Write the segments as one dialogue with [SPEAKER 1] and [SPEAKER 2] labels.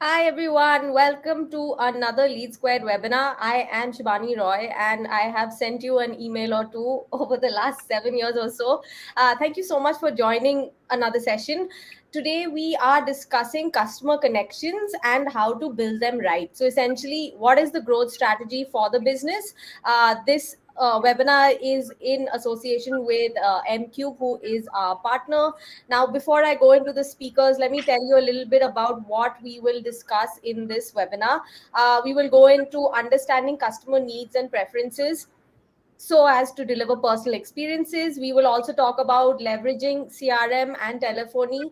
[SPEAKER 1] Hi everyone, welcome to another Lead Squared webinar. I am Shibani Roy and I have sent you an email or two over the last 7 years or so. Thank you so much for joining another session. Today we are discussing customer connections and how to build them right. So essentially, what is the growth strategy for the business? This webinar is in association with MCUBE, who is our partner. Now, before I go into the speakers, let me tell you a little bit about what we will discuss in this webinar. We will go into understanding customer needs and preferences so as to deliver personal experiences. We will also talk about leveraging CRM and telephony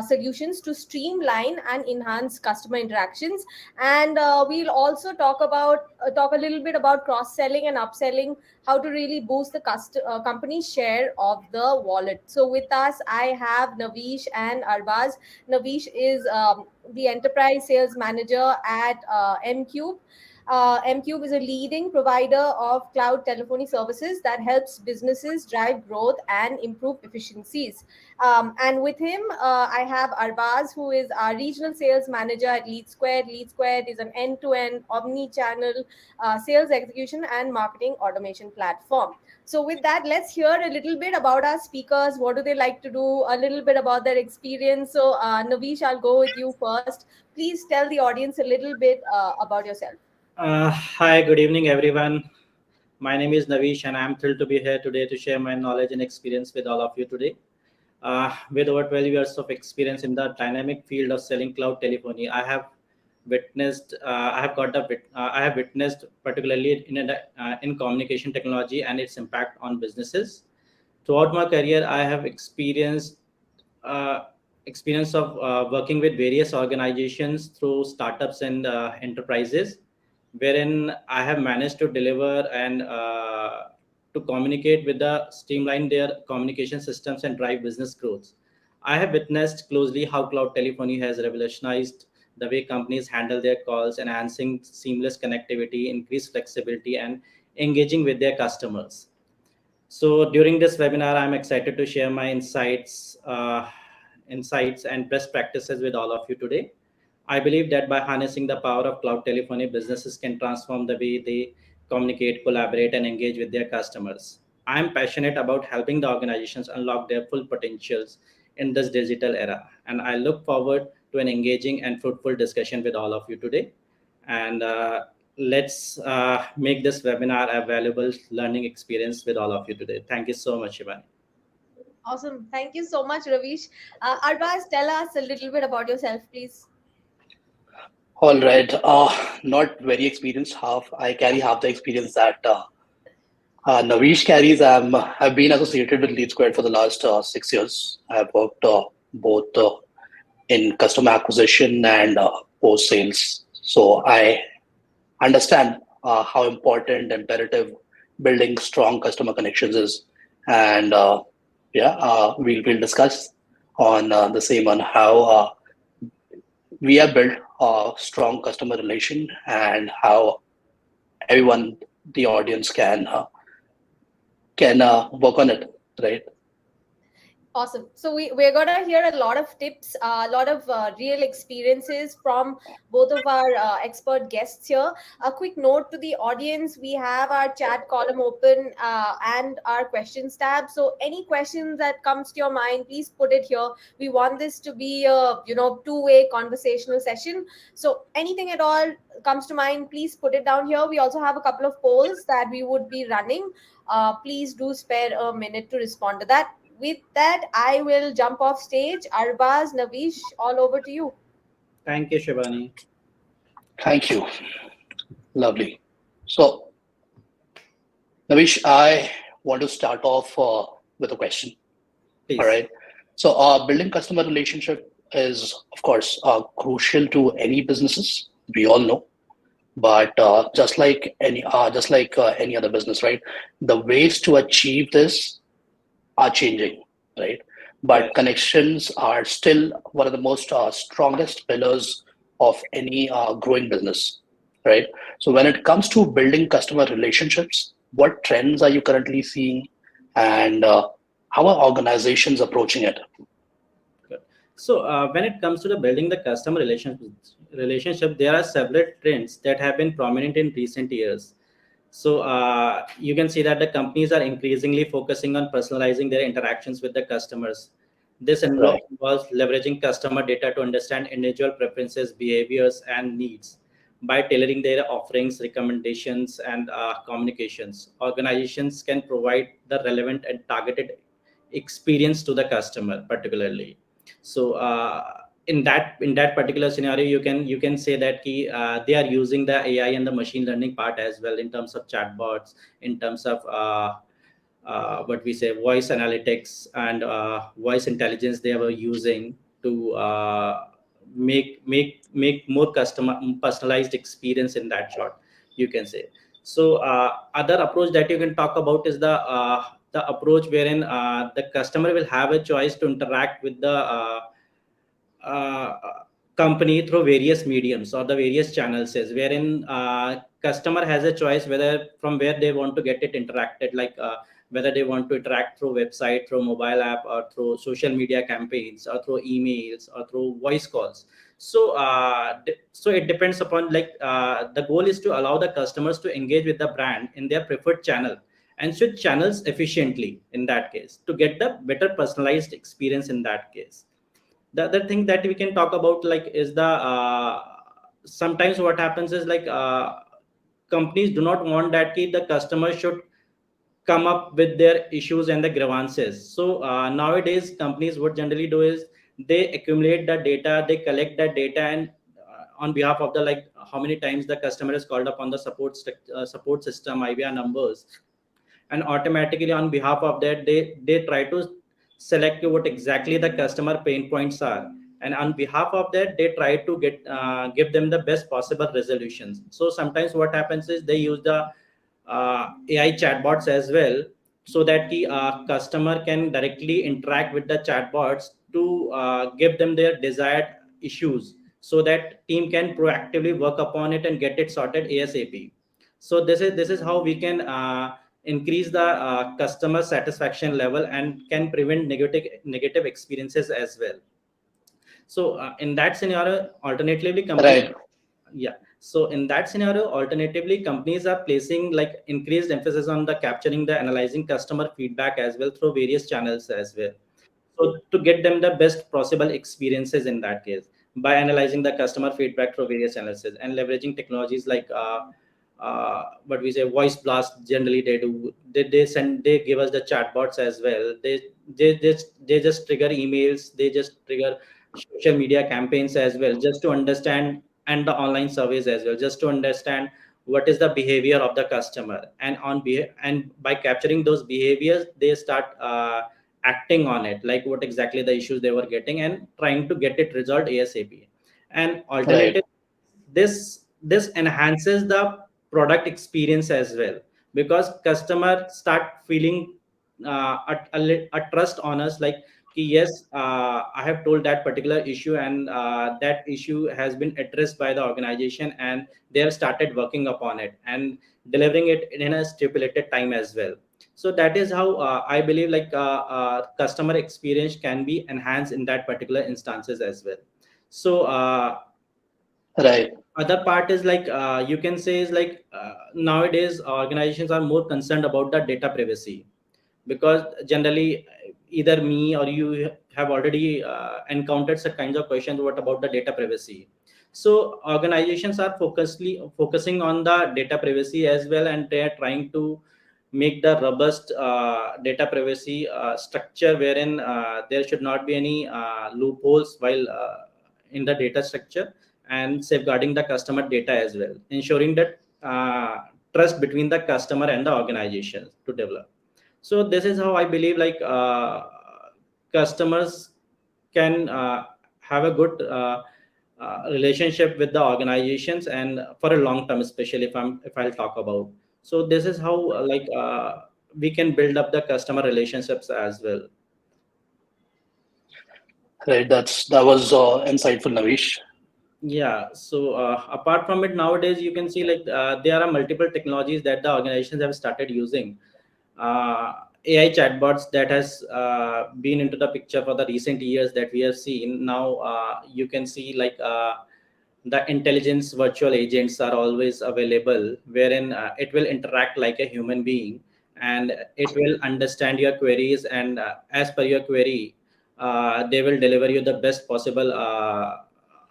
[SPEAKER 1] solutions to streamline and enhance customer interactions. And we'll also talk a little bit about cross-selling and upselling, how to really boost the company's share of the wallet. So with us, I have Navish and Arbaz. Navish is the enterprise sales manager at MCube. MCube is a leading provider of cloud telephony services that helps businesses drive growth and improve efficiencies. And with him, I have Arbaz, who is our regional sales manager at Lead Squared. Lead Squared is an end-to-end omni-channel sales execution and marketing automation platform. So with that, let's hear a little bit about our speakers. What do they like to do? A little bit about their experience. So Navish, I'll go with you first. Please tell the audience a little bit about yourself.
[SPEAKER 2] Hi, good evening, everyone. My name is Navish, and I'm thrilled to be here today to share my knowledge and experience with all of you today. With over 12 years of experience in the dynamic field of selling cloud telephony, I have witnessed particularly in communication technology and its impact on businesses. Throughout my career, I have experience of working with various organizations through startups and enterprises, wherein I have managed to deliver and to communicate with the streamline their communication systems and drive business growth. I have witnessed closely how cloud telephony has revolutionized the way companies handle their calls, enhancing seamless connectivity, increased flexibility, and engaging with their customers. So during this webinar, I'm excited to share my insights and best practices with all of you today. I believe that by harnessing the power of cloud telephony, businesses can transform the way they communicate, collaborate, and engage with their customers. I'm passionate about helping the organizations unlock their full potentials in this digital era, and I look forward to an engaging and fruitful discussion with all of you today. And let's make this webinar a valuable learning experience with all of you today. Thank you so much, Shivani.
[SPEAKER 1] Awesome. Thank you so much, Ravish. Arbaz, tell us a little bit about yourself, please.
[SPEAKER 3] All right. Not very experienced. I carry half the experience that Navish carries. I've been associated with Lead Squared for the last 6 years. I've worked both in customer acquisition and post sales. So I understand how important, imperative building strong customer connections is. And we'll discuss on the same on how we have built a strong customer relation and how everyone, the audience, can work on it, right?
[SPEAKER 1] Awesome. So we're going to hear a lot of tips, a lot of real experiences from both of our expert guests here. A quick note to the audience, we have our chat column open and our questions tab. So any questions that comes to your mind, please put it here. We want this to be a two-way conversational session. So anything at all comes to mind, please put it down here. We also have a couple of polls that we would be running. Please do spare a minute to respond to that. With that, I will jump off stage. Arbaz, Navish, all over to you.
[SPEAKER 2] Thank you, Shivani.
[SPEAKER 3] Thank you. Lovely. So, Navish, I want to start off with a question.
[SPEAKER 2] Please.
[SPEAKER 3] All right. So, building customer relationship is, of course, crucial to any businesses. We all know. But just like any other business, right? The ways to achieve this are changing, right? But connections are still one of the most strongest pillars of any growing business, right? So when it comes to building customer relationships, what trends are you currently seeing, and how are organizations approaching it?
[SPEAKER 2] So when it comes to the building the customer relationship, there are several trends that have been prominent in recent years. So you can see that the companies are increasingly focusing on personalizing their interactions with the customers. This
[SPEAKER 3] Right.
[SPEAKER 2] involves leveraging customer data to understand individual preferences, behaviors, and needs. By tailoring their offerings, recommendations, and communications, organizations can provide the relevant and targeted experience to the customer, particularly. So in that particular scenario, you can say that they are using the AI and the machine learning part as well, in terms of chatbots, in terms of what we say voice analytics and voice intelligence they were using to make more customer personalized experience in that shot, you can say. So other approach that you can talk about is the approach wherein the customer will have a choice to interact with the uh, company through various mediums or the various channels, is wherein customer has a choice whether from where they want to get it interacted, like whether they want to interact through website, through mobile app, or through social media campaigns, or through emails, or through voice calls. So so it depends upon, like the goal is to allow the customers to engage with the brand in their preferred channel and switch channels efficiently in that case to get the better personalized experience in that case. The other thing that we can talk about, like, is the sometimes what happens is, like, companies do not want that the customer should come up with their issues and the grievances. So nowadays companies what generally do is they accumulate the data, they collect that data, and on behalf of the, like, how many times the customer is called up on the support system, IVR numbers, and automatically on behalf of that they try to select what exactly the customer pain points are, and on behalf of that they try to give them the best possible resolutions. So sometimes what happens is they use the AI chatbots as well, so that the customer can directly interact with the chatbots to give them their desired issues, so that team can proactively work upon it and get it sorted ASAP. So this is how we can increase the customer satisfaction level and can prevent negative experiences as well. So in that scenario, alternatively companies,
[SPEAKER 3] Right.
[SPEAKER 2] yeah, so in that scenario, alternatively companies are placing, like, increased emphasis on the capturing the analyzing customer feedback as well through various channels as well, so to get them the best possible experiences in that case, by analyzing the customer feedback through various analysis and leveraging technologies like what we say voice blast. Generally they do, they give us the chatbots as well. They just trigger emails, they just trigger social media campaigns as well, just to understand, and the online surveys as well, just to understand what is the behavior of the customer, and and by capturing those behaviors they start acting on it, like what exactly the issues they were getting, and trying to get it resolved ASAP. And
[SPEAKER 3] Right.
[SPEAKER 2] alternative, this enhances the product experience as well, because customer start feeling a trust on us, like, yes, I have told that particular issue, and that issue has been addressed by the organization, and they have started working upon it and delivering it in a stipulated time as well. So that is how I believe, like, customer experience can be enhanced in that particular instances as well. So
[SPEAKER 3] Right.
[SPEAKER 2] other part is, like, you can say is, like, nowadays organizations are more concerned about the data privacy, because generally either me or you have already encountered such kinds of questions, what about the data privacy. So organizations are focusing on the data privacy as well, and they are trying to make the robust data privacy structure, wherein there should not be any loopholes while in the data structure, and safeguarding the customer data as well, ensuring that trust between the customer and the organization to develop. So this is how I believe, like, customers can have a good relationship with the organizations, and for a long term, especially if I'll talk about. So this is how we can build up the customer relationships as well.
[SPEAKER 3] Right. That was insightful, Navish.
[SPEAKER 2] Yeah, so apart from it, nowadays you can see, like, there are multiple technologies that the organizations have started using. uh, AI chatbots that has been into the picture for the recent years that we have seen. Now you can see like the intelligence virtual agents are always available, wherein it will interact like a human being, and it will understand your queries, and as per your query, they will deliver you the best possible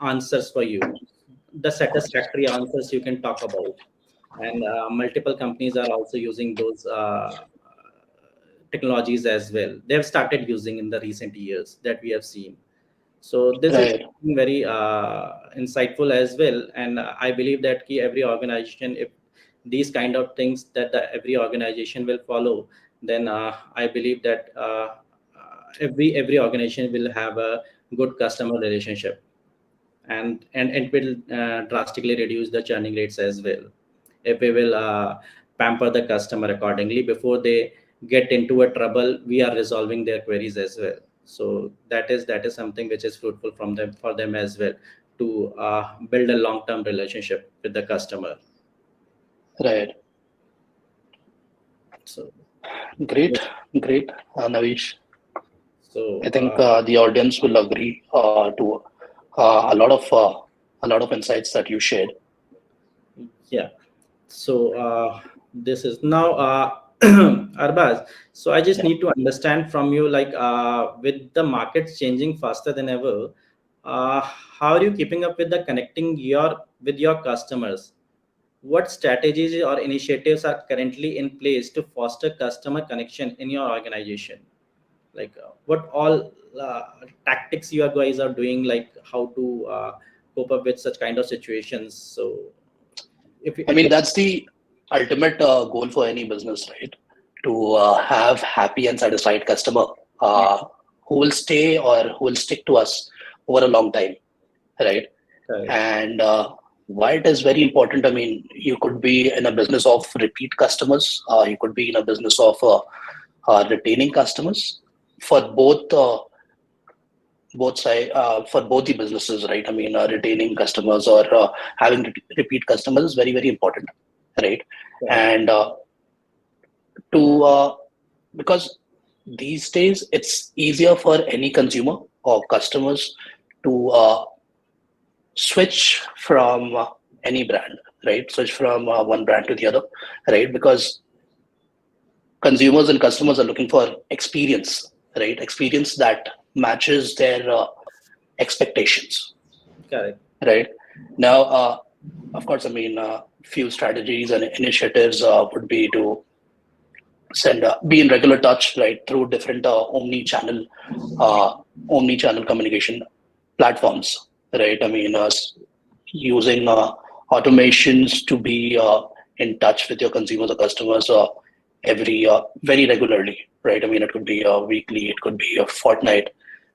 [SPEAKER 2] answers for you, the satisfactory answers you can talk about. And multiple companies are also using those technologies as well. They have started using in the recent years that we have seen. So this is
[SPEAKER 3] Right.
[SPEAKER 2] very insightful as well, and I believe that every organization, if these kind of things that every organization will follow, then I believe that every organization will have a good customer relationship, and it will drastically reduce the churning rates as well, if we will pamper the customer accordingly. Before they get into a trouble, we are resolving their queries as well. So that is something which is fruitful from them, for them as well, to build a long term relationship with the customer.
[SPEAKER 3] Right.
[SPEAKER 2] So
[SPEAKER 3] Great. Great, Navish.
[SPEAKER 2] so
[SPEAKER 3] I think the audience will agree to a lot of insights that you shared.
[SPEAKER 2] yeah. So this is now Arbaz. So I just
[SPEAKER 3] Yeah.
[SPEAKER 2] need to understand from you, like with the markets changing faster than ever, how are you keeping up with the connecting with your customers? What strategies or initiatives are currently in place to foster customer connection in your organization? Like what all tactics you guys are doing, like how to cope up with such kind of situations? So
[SPEAKER 3] I
[SPEAKER 2] if
[SPEAKER 3] mean,
[SPEAKER 2] you
[SPEAKER 3] that's the ultimate goal for any business, right? To have happy and satisfied customer who will stay or who will stick to us over a long time, right?
[SPEAKER 2] correct.
[SPEAKER 3] And why it is very important. I mean, you could be in a business of repeat customers. You could be in a business of retaining customers for both side for both the businesses, right? I mean, retaining customers or having repeat customers is very very important, right?
[SPEAKER 2] Correct.
[SPEAKER 3] And to because these days it's easier for any consumer or customers to switch from any brand, right? Switch from one brand to the other, right? Because consumers and customers are looking for experience, right? Experience that matches their expectations,
[SPEAKER 2] Correct.
[SPEAKER 3] right? Now, of course, I mean, few strategies and initiatives would be to be in regular touch, right, through different uh, omni-channel communication platforms, right? I mean, using automations to be in touch with your consumers or customers every very regularly, right? I mean, it could be weekly, it could be a fortnight,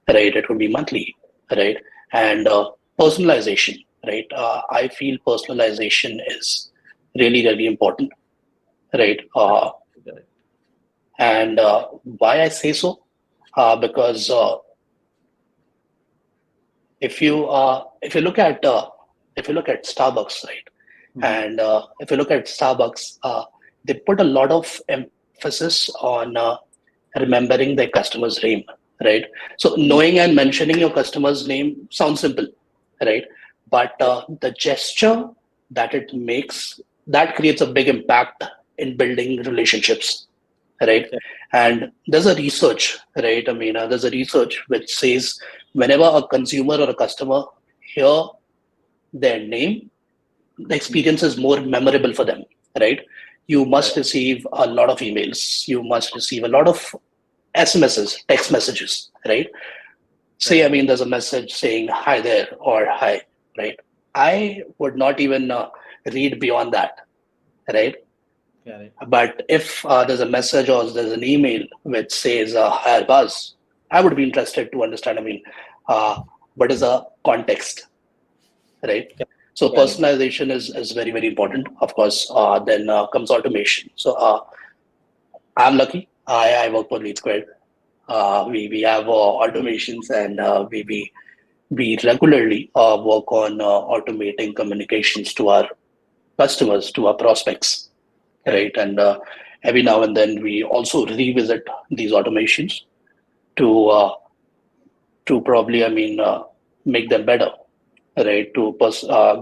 [SPEAKER 3] right? It could be monthly, right? And personalization, right? I feel personalization is really really important, right?
[SPEAKER 2] Correct.
[SPEAKER 3] And why I say so? Because if you look at Starbucks, right,
[SPEAKER 2] Mhm.
[SPEAKER 3] and if you look at Starbucks, they put a lot of emphasis on remembering their customer's name, right? So knowing and mentioning your customer's name sounds simple, right? But the gesture that it makes, that creates a big impact in building relationships, right?
[SPEAKER 2] Okay.
[SPEAKER 3] And there's a research, right? I mean, there's a research which says whenever a consumer or a customer hear their name, the experience is more memorable for them, right? You must
[SPEAKER 2] Correct.
[SPEAKER 3] receive a lot of emails, you must receive a lot of SMSs, text messages, right? Say, I
[SPEAKER 2] Correct.
[SPEAKER 3] mean, there's a message saying hi there or hi, right? I would not even read beyond that, right?
[SPEAKER 2] Correct.
[SPEAKER 3] But if there's a message or there's an email which says hi Buzz, I would be interested to understand. I mean, what is the context, right? So
[SPEAKER 2] Correct.
[SPEAKER 3] personalization is very very important. Of course, then comes automation. So I'm lucky. I work for Lead Squared. We have automations and we regularly work on automating communications to our customers, to our prospects, right?
[SPEAKER 2] Correct.
[SPEAKER 3] And every now and then we also revisit these automations to probably, make them better, right? To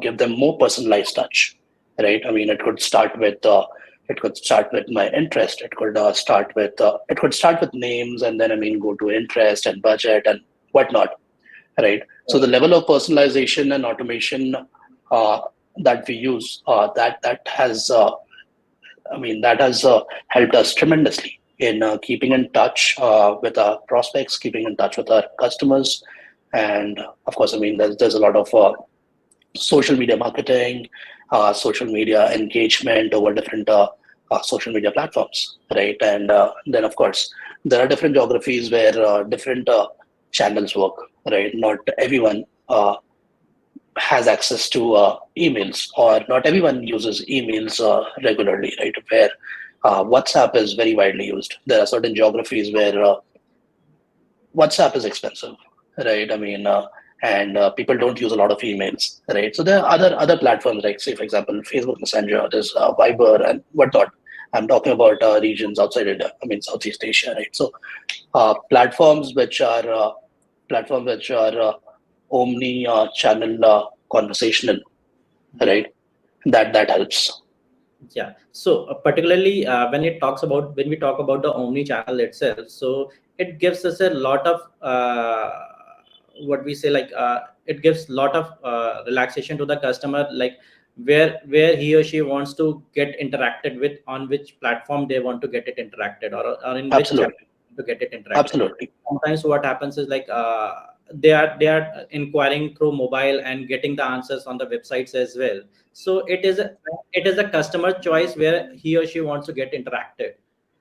[SPEAKER 3] give them more personalized touch, right? I mean, it could start with my interest. It could start with names, and then go to interest and budget and whatnot, right? So the level of personalization and automation that we use, that has helped us tremendously in keeping in touch with our prospects, keeping in touch with our customers, and of course, there's a lot of social media marketing, social media engagement over different social media platforms, right? And then, of course, there are different geographies where different channels work, right? Not everyone has access to emails, or not everyone uses emails regularly, right? Where WhatsApp is very widely used. There are certain geographies where WhatsApp is expensive, right? And people don't use a lot of emails, right? So there are other platforms, like, say, for example, Facebook Messenger, there's Viber and whatnot. I'm talking about regions outside India, Southeast Asia, right? So platforms which are omni channel conversational, right? That helps.
[SPEAKER 2] Yeah. So particularly when we talk about the omni channel itself, so it gives us a lot of what we say, like it gives lot of relaxation to the customer, like where he or she wants to get interacted with, on which platform they want to get it interacted, or in which channel
[SPEAKER 3] Absolutely.
[SPEAKER 2] to get it interacted.
[SPEAKER 3] Absolutely.
[SPEAKER 2] Sometimes what happens is, like they are inquiring through mobile and getting the answers on the websites as well. So it is a customer choice where he or she wants to get interacted.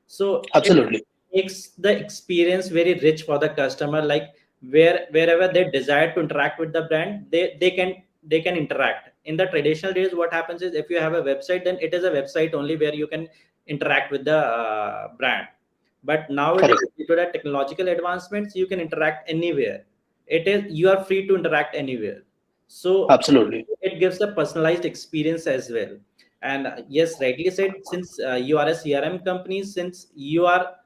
[SPEAKER 2] So it
[SPEAKER 3] Absolutely.
[SPEAKER 2] makes the experience very rich for the customer, like wherever they desire to interact with the brand, they can interact. In the traditional days, what happens is, if you have a website, then it is a website only where you can interact with the brand. But nowadays,
[SPEAKER 3] Correct.
[SPEAKER 2] due to the technological advancements, you can interact anywhere. You are free to interact anywhere. So
[SPEAKER 3] Absolutely.
[SPEAKER 2] it gives a personalized experience as well. And yes, rightly said, since you are a CRM company, since you are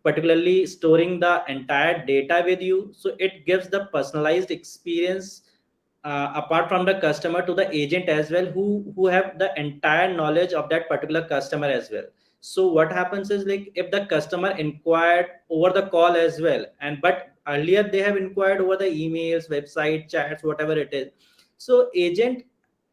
[SPEAKER 2] particularly storing the entire data with you, so it gives the personalized experience apart from the customer, to the agent as well, who have the entire knowledge of that particular customer as well. So what happens is, like, if the customer inquired over the call as well, and but earlier they have inquired over the emails, website, chats, whatever it is, so agent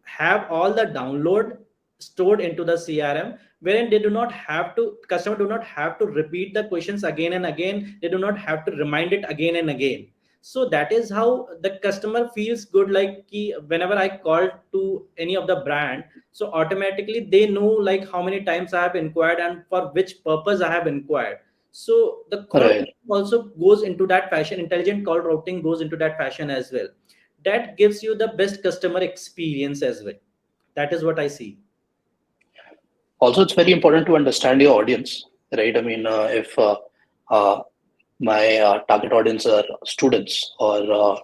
[SPEAKER 2] have all the download stored into the CRM, wherein they do not have to customer do not have to repeat the questions again and again. They do not have to remind it again and again. So that is how the customer feels good, like whenever I call to any of the brand, so automatically they know, like, how many times I have inquired and for which purpose I have inquired. So the call
[SPEAKER 3] Right.
[SPEAKER 2] also goes into that fashion. Intelligent call routing goes into that fashion as well. That gives you the best customer experience as well. That is what I see.
[SPEAKER 3] Also, it's very important to understand your audience, right? If my target audience are students, or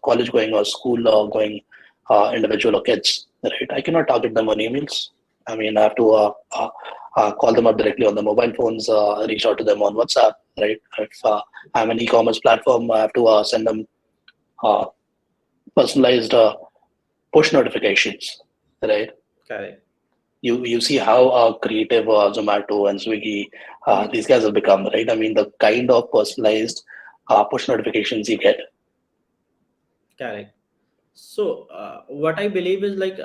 [SPEAKER 3] college going or school going individual or kids, right? I cannot target them on emails. I have to call them up directly on the mobile phones, reach out to them on WhatsApp, right? If I'm an e-commerce platform, I have to send them uh, personalized push notifications, right?
[SPEAKER 2] Correct.
[SPEAKER 3] You see how creative Zomato and Swiggy, these guys have become, right? The kind of personalized push notifications you get.
[SPEAKER 2] Correct. So what I believe is, like,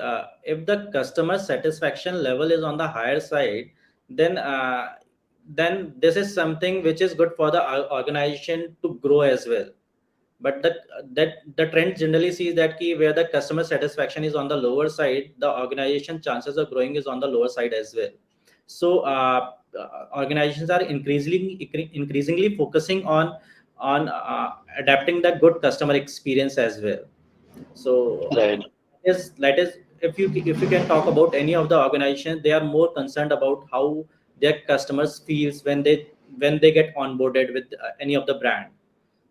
[SPEAKER 2] if the customer satisfaction level is on the higher side, then this is something which is good for the organization to grow as well. But the trend generally sees that where the customer satisfaction is on the lower side, the organization chances of growing is on the lower side as well. So organizations are increasingly focusing on adapting the good customer experience as well. So
[SPEAKER 3] Right.
[SPEAKER 2] that is if you can talk about any of the organizations, they are more concerned about how their customers feels when they get onboarded with any of the brand.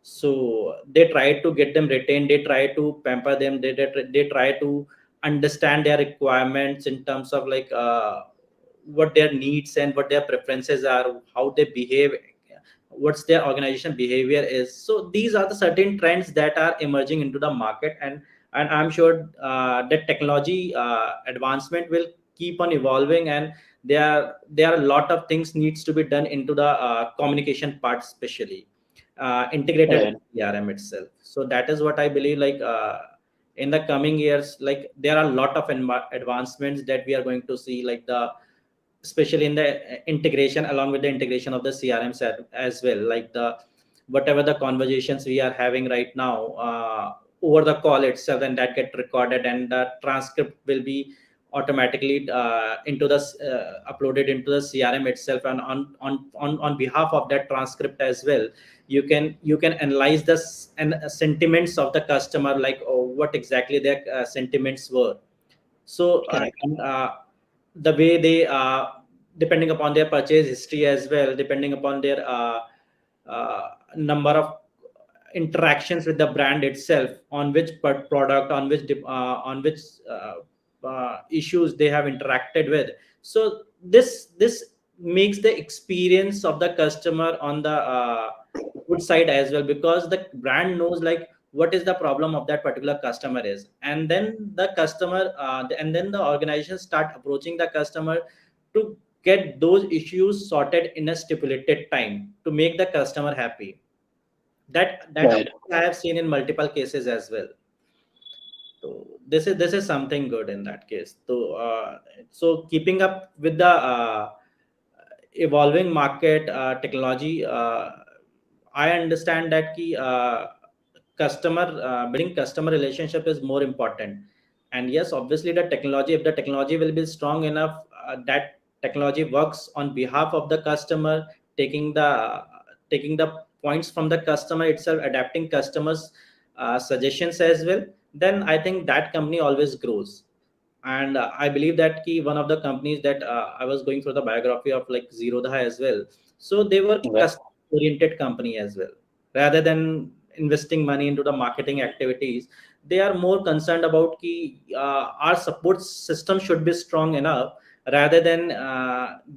[SPEAKER 2] So they try to get them retained, they try to pamper them, they try to understand their requirements in terms of, like, what their needs and what their preferences are, how they behave, what's their organization behavior is. So these are the certain trends that are emerging into the market, and I'm sure that technology advancement will keep on evolving, and there are a lot of things needs to be done into the communication part, especially integrated
[SPEAKER 3] Right.
[SPEAKER 2] with CRM itself. So that is what I believe, like in the coming years, like there are a lot of advancements that we are going to see, like the especially in the integration, along with the integration of the CRMs as well, like the whatever the conversations we are having right now over the call itself, and that get recorded, and the transcript will be automatically into the uploaded into the CRM itself, and on behalf of that transcript as well, you can analyze the sentiments of the customer, like what exactly their sentiments were. So
[SPEAKER 3] Correct.
[SPEAKER 2] the way they depending upon their purchase history as well, depending upon their number of interactions with the brand itself, on which product, on which issues they have interacted with. So this makes the experience of the customer on the good side as well, because the brand knows like what is the problem of that particular customer is, and then the customer and then the organization start approaching the customer to get those issues sorted in a stipulated time to make the customer happy. That
[SPEAKER 3] Right.
[SPEAKER 2] I have seen in multiple cases as well. So this is something good in that case. So keeping up with the evolving market technology, I understand that customer building customer relationship is more important. And yes, obviously the technology, if the technology will be strong enough, that technology works on behalf of the customer, taking the points from the customer itself, adapting customers suggestions as well, then I think that company always grows. And I believe that key one of the companies that I was going through the biography of, like Zerodha as well. So they were
[SPEAKER 3] Right.
[SPEAKER 2] customer oriented company as well, rather than investing money into the marketing activities. They are more concerned about key our support system should be strong enough, rather than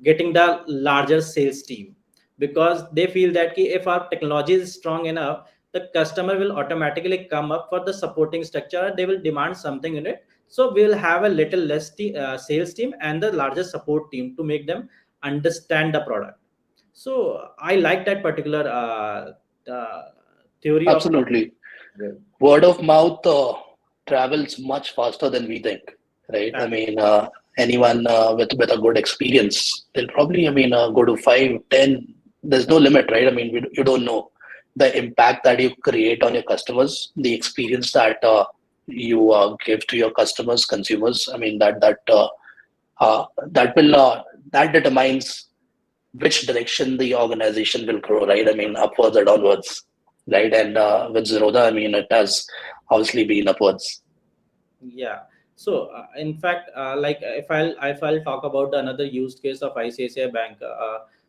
[SPEAKER 2] getting the larger sales team, because they feel that key, if our technology is strong enough, the customer will automatically come up for the supporting structure, they will demand something in it. So we'll have a little less sales team and the larger support team to make them understand the product. So I like that particular theory of.
[SPEAKER 3] Absolutely.
[SPEAKER 2] Well,
[SPEAKER 3] Word of mouth travels much faster than we think, right? I
[SPEAKER 2] that-
[SPEAKER 3] mean, anyone with a good experience, they'll probably, I mean, go to 5, 10. There's no limit, right? I mean, you don't know the impact that you create on your customers, the experience that you give to your customers, consumers. I mean, that will that determines which direction the organization will grow, right? I mean, upwards or downwards, right? And with Zerodha, I mean, it has obviously been upwards.
[SPEAKER 2] yeah. So in fact, like if I'll talk about another use case of ICICI Bank.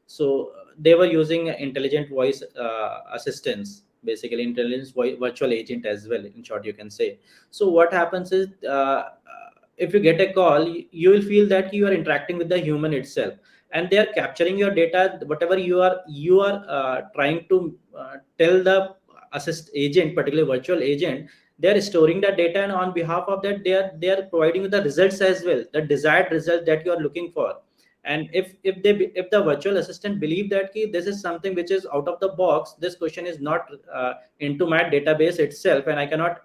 [SPEAKER 2] So they were using intelligent voice assistants, basically intelligence virtual agent as well, in short you can say. So what happens is, if you get a call, you will feel that you are interacting with the human itself, and they are capturing your data, whatever you are trying to tell the assist agent, particularly virtual agent. They are storing the data, and on behalf of that, they are providing you the results as well, the desired result that you are looking for. And if the virtual assistant believe that this is something which is out of the box, this question is not into my database itself, and I cannot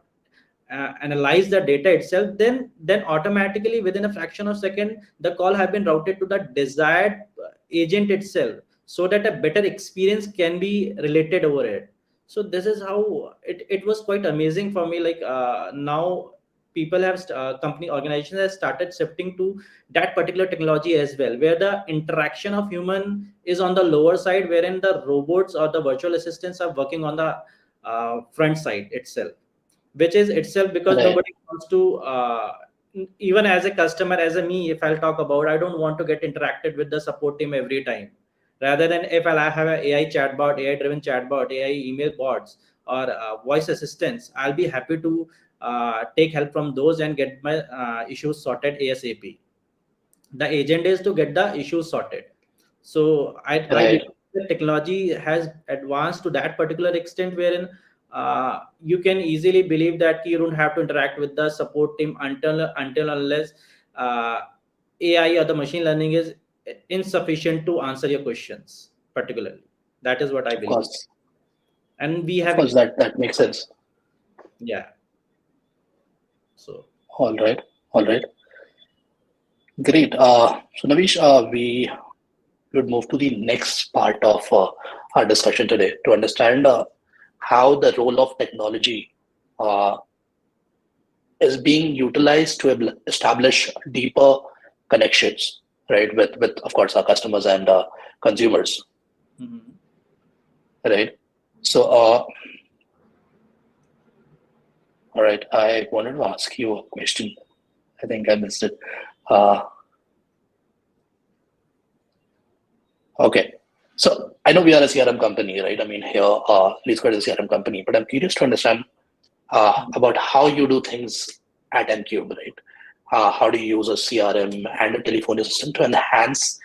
[SPEAKER 2] analyze the data itself, then automatically within a fraction of second, the call have been routed to the desired agent itself, so that a better experience can be related over it. So this is how it was quite amazing for me, like now people have company organizations have started shifting to that particular technology as well, where the interaction of human is on the lower side, wherein the robots or the virtual assistants are working on the front side itself, which is itself, because
[SPEAKER 3] Right.
[SPEAKER 2] nobody wants to even as a customer, as a me, if I'll talk about, I don't want to get interacted with the support team every time. Rather than if I have an AI chatbot, AI driven chatbot, AI email bots, or voice assistants, I'll be happy to take help from those and get my issues sorted ASAP. The agent is to get the issues sorted. So
[SPEAKER 3] Right.
[SPEAKER 2] the technology has advanced to that particular extent wherein you can easily believe that you don't have to interact with the support team until unless uh, AI or the machine learning is insufficient to answer your questions particularly. That is what I
[SPEAKER 3] Of
[SPEAKER 2] believe,
[SPEAKER 3] course.
[SPEAKER 2] and we
[SPEAKER 3] Of
[SPEAKER 2] have
[SPEAKER 3] course, that makes sense.
[SPEAKER 2] yeah. So
[SPEAKER 3] All right. All right. Great. So Navish, we would move to the next part of our discussion today to understand how the role of technology uh, is being utilized to establish deeper connections, right, with of course our customers and consumers,
[SPEAKER 2] mhm.
[SPEAKER 3] right? So, all right, I wanted to ask you a question. I think I missed it. Uh, okay, so I know we are a CRM company, right? I mean, here, Lead Squad is a CRM company, but I'm curious to understand about how you do things at MCUBE, right? How do you use a CRM and a telephony system to enhance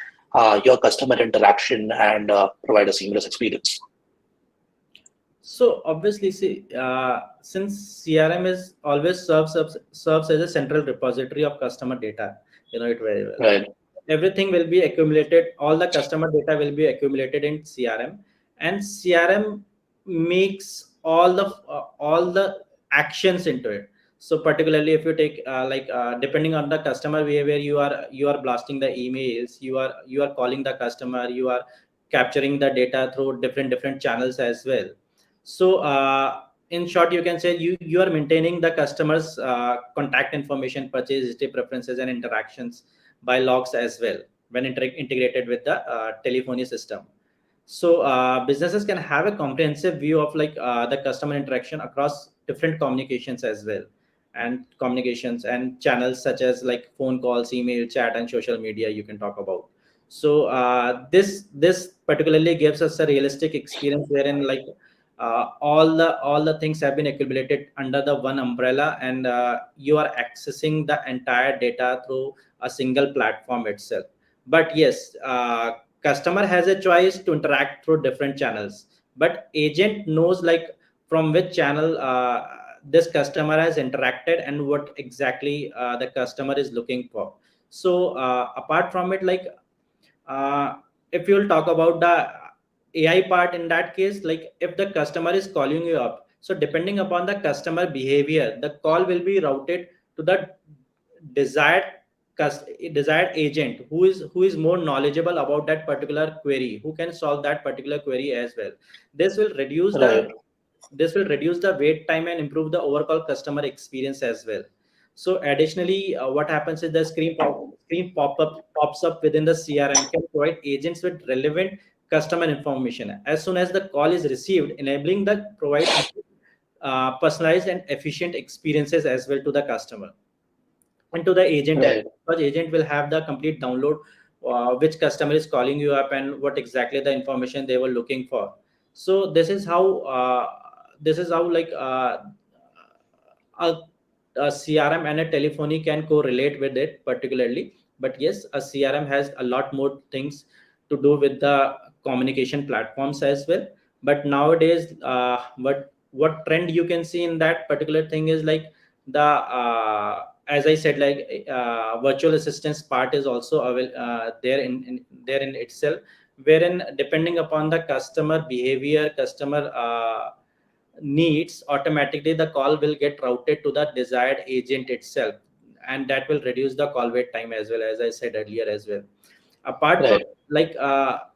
[SPEAKER 3] your customer interaction and provide a seamless experience?
[SPEAKER 2] So obviously, see, since CRM is always serves as a central repository of customer data, you know it very well.
[SPEAKER 3] Right,
[SPEAKER 2] Everything will be accumulated. All the customer data will be accumulated in CRM, and CRM makes all the actions into it. So particularly, if you take depending on the customer behavior, you are blasting the emails, you are calling the customer, you are capturing the data through different channels as well. So in short, you can say you are maintaining the customer's contact information, purchase history, preferences, and interactions by logs as well when integrated with the telephony system. So businesses can have a comprehensive view of the customer interaction across different communications as well, and communications and channels such as like phone calls, email, chat, and social media you can talk about. So this particularly gives us a realistic experience wherein all the things have been accumulated under the one umbrella, and you are accessing the entire data through a single platform itself. But yes, customer has a choice to interact through different channels, but agent knows from which channel this customer has interacted and what exactly the customer is looking for. So apart from it, uh, if you'll talk about the AI part, in that case, like if the customer is calling you up, so depending upon the customer behavior, the call will be routed to the desired desired agent who is more knowledgeable about that particular query, who can solve that particular query as well. this will reduce the
[SPEAKER 3] right,
[SPEAKER 2] this will reduce the wait time and improve the overall customer experience as well. So additionally, what happens is the screen pops up within the CRM can provide agents with relevant customer information as soon as the call is received, enabling the provide personalized and efficient experiences as well to the customer and to the agent as
[SPEAKER 3] right,
[SPEAKER 2] well, because agent will have the complete download which customer is calling you up and what exactly the information they were looking for. So this is how a, a CRM and a telephony can correlate with it particularly. But yes, a CRM has a lot more things to do with the communication platforms as well. But nowadays, what trend you can see in that particular thing is like the as I said, virtual assistance part is also there there in itself, wherein depending upon the customer behavior, customer needs, automatically the call will get routed to the desired agent itself, and that will reduce the call wait time as well, as I said earlier as well. Apart from
[SPEAKER 3] right,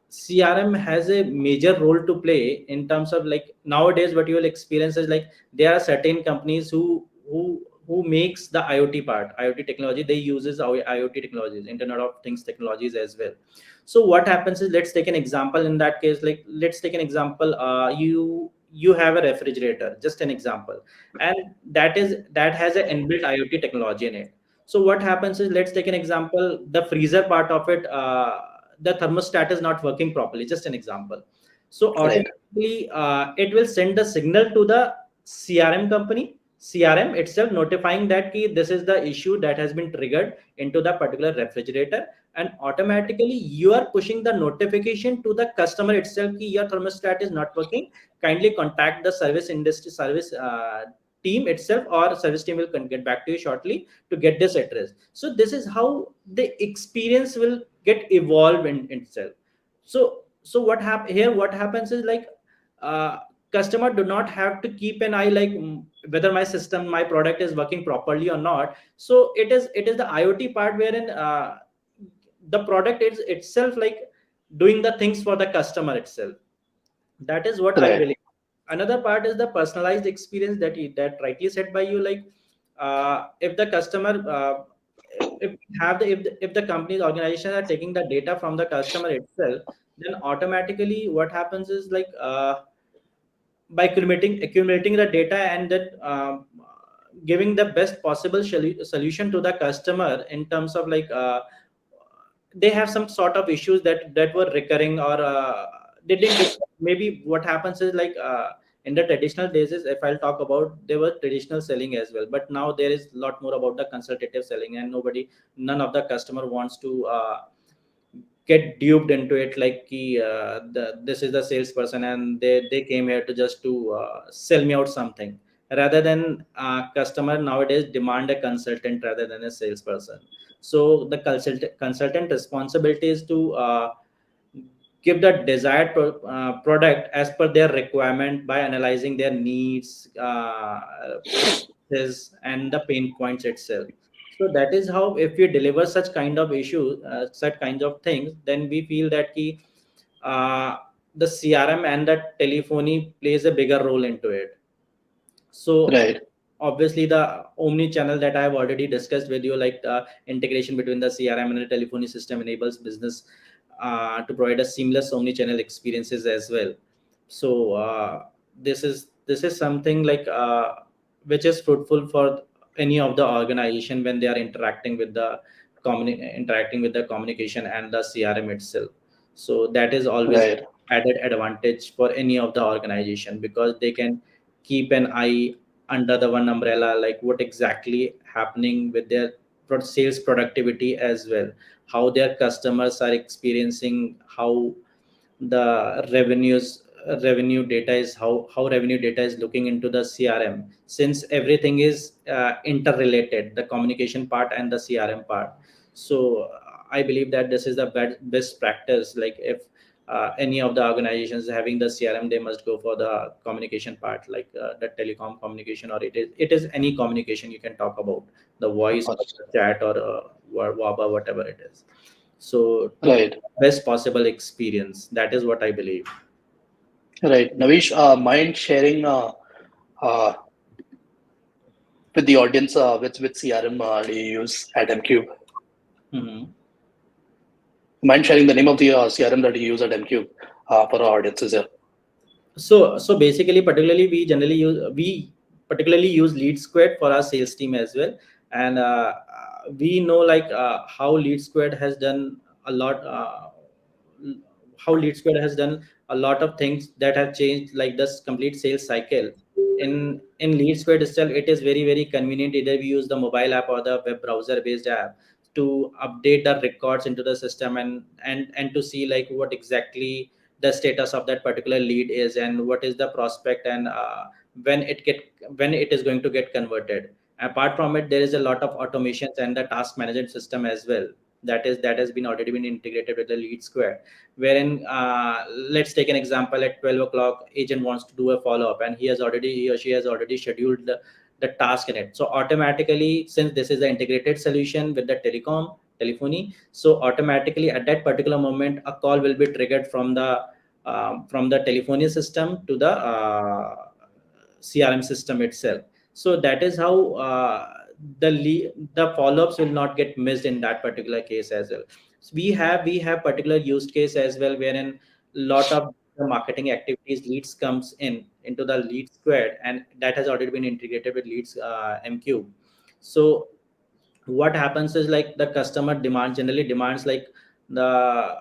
[SPEAKER 2] CRM has a major role to play in terms of like nowadays what you will experience is like there are certain companies who makes the IoT part, IoT technology. They uses our IoT technologies, Internet of Things technologies as well. So what happens is, let's take an example in that case. Like let's take an example. You have a refrigerator, just an example, and that has an inbuilt IoT technology in it. So what happens is, let's take an example, the freezer part of it, the thermostat is not working properly, just an example. So
[SPEAKER 3] right,
[SPEAKER 2] automatically it will send the signal to the CRM itself, notifying that this is the issue that has been triggered into the particular refrigerator. and automatically you are pushing the notification to the customer itself ki your thermostat is not working, kindly contact the service team itself, or service team will get back to you shortly to get this address. So this is how the experience will get evolved in itself. So what happens is like, uh, customer do not have to keep an eye like, whether my system, my product is working properly or not. So it is the IoT part wherein the product is itself like doing the things for the customer itself. That is what I
[SPEAKER 3] Right.
[SPEAKER 2] believe. Another part is the personalized experience that rightly said by you, like, if the customer, if the company's organization are taking the data from the customer itself, then automatically what happens is like, by accumulating the data, and that, giving the best possible solution to the customer in terms of like, they have some sort of issues that were recurring, or they didn't get. Maybe what happens is like, in the traditional days, is if I'll talk about, there was traditional selling as well, but now there is a lot more about the consultative selling, and none of the customer wants to get duped into it, like this is the salesperson and they came here to just to sell me out something, rather than customer nowadays demand a consultant rather than a salesperson. So the consultant responsibility is to give the desired product as per their requirement, by analyzing their needs, preferences, and the pain points itself. So that is how, if we deliver such kind of issues, such kinds of things, then we feel that uh, the CRM and the telephony plays a bigger role into it. So
[SPEAKER 3] Right.
[SPEAKER 2] obviously the omni channel that I have already discussed with you, like the integration between the CRM and the telephony system, enables business to provide a seamless omni channel experiences as well. So this is something like, which is fruitful for any of the organization when they are interacting with the communication and the CRM itself. So that is always
[SPEAKER 3] Right.
[SPEAKER 2] added advantage for any of the organization, because they can keep an eye under the one umbrella, like what exactly happening with their sales productivity as well, how their customers are experiencing, how the revenue data is, how revenue data is looking into the CRM, since everything is interrelated, the communication part and the CRM part. So I believe that this is the best practice. Like, if any of the organizations having the CRM, they must go for the communication part, like the telecom communication, or it is any communication you can talk about, the
[SPEAKER 3] Of
[SPEAKER 2] voice or
[SPEAKER 3] course.
[SPEAKER 2] the chat, or WABA, whatever it is. So to
[SPEAKER 3] Right.
[SPEAKER 2] best possible experience, that is what I believe.
[SPEAKER 3] Right. Navish, mind sharing uh, with the audience which CRM do you use at MCube?
[SPEAKER 2] Mhm.
[SPEAKER 3] Mind sharing the name of the CRM that you use at MCube for our audiences here?
[SPEAKER 2] So basically, we particularly use Lead Squared for our sales team as well, and we know like, how Lead Squared has done a lot. How Lead Squared has done a lot of things that have changed, like this complete sales cycle. In Lead Squared itself, it is very convenient. Either we use the mobile app or the web browser based app to update the records into the system, and to see like what exactly the status of that particular lead is, and what is the prospect, and when it is going to get converted. Apart from it, there is a lot of automations and the task management system as well, that has been already been integrated with the Lead Square, wherein, let's take an example. At 12 o'clock, agent wants to do a follow-up, and he or she has already scheduled the task in it. So automatically, since this is the integrated solution with the telephony, so automatically at that particular moment, a call will be triggered from the telephony system to the CRM system itself. So that is how the follow-ups will not get missed in that particular case as well. So we have particular use case as well, wherein lot of the marketing activities leads comes into the Lead Squared, and that has already been integrated with Leads MCube. So what happens is like, the customer generally demands like, the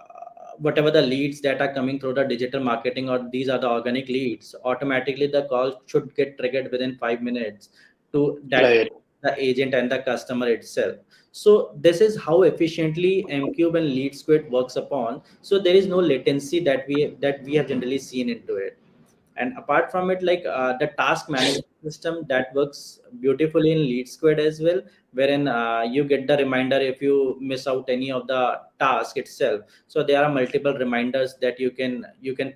[SPEAKER 2] whatever the leads that are coming through the digital marketing, or these are the organic leads, automatically the call should get triggered within 5 minutes to that
[SPEAKER 3] Right.
[SPEAKER 2] the agent and the customer itself. So this is how efficiently MCube and Lead Squid works upon. So there is no latency that we have generally seen into it. And apart from it, like the task management system that works beautifully in Lead Squid as well, wherein you get the reminder if you miss out any of the task itself. So there are multiple reminders that you can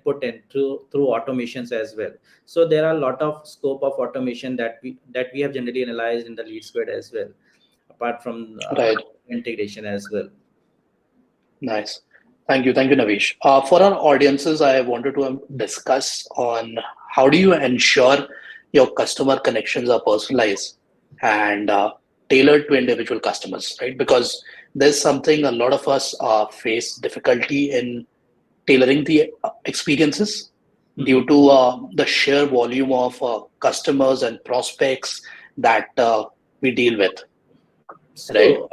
[SPEAKER 2] put in through automations as well. So there are a lot of scope of automation that we have generally analyzed in the Lead Squid as well, apart from
[SPEAKER 3] Right.
[SPEAKER 2] integration as well.
[SPEAKER 3] Nice. Thank you, Navish. For our audiences, I wanted to discuss on how do you ensure your customer connections are personalized and tailored to individual customers, right? Because there's something a lot of us face difficulty in tailoring the experiences due to the sheer volume of customers and prospects that we deal with, right?
[SPEAKER 2] So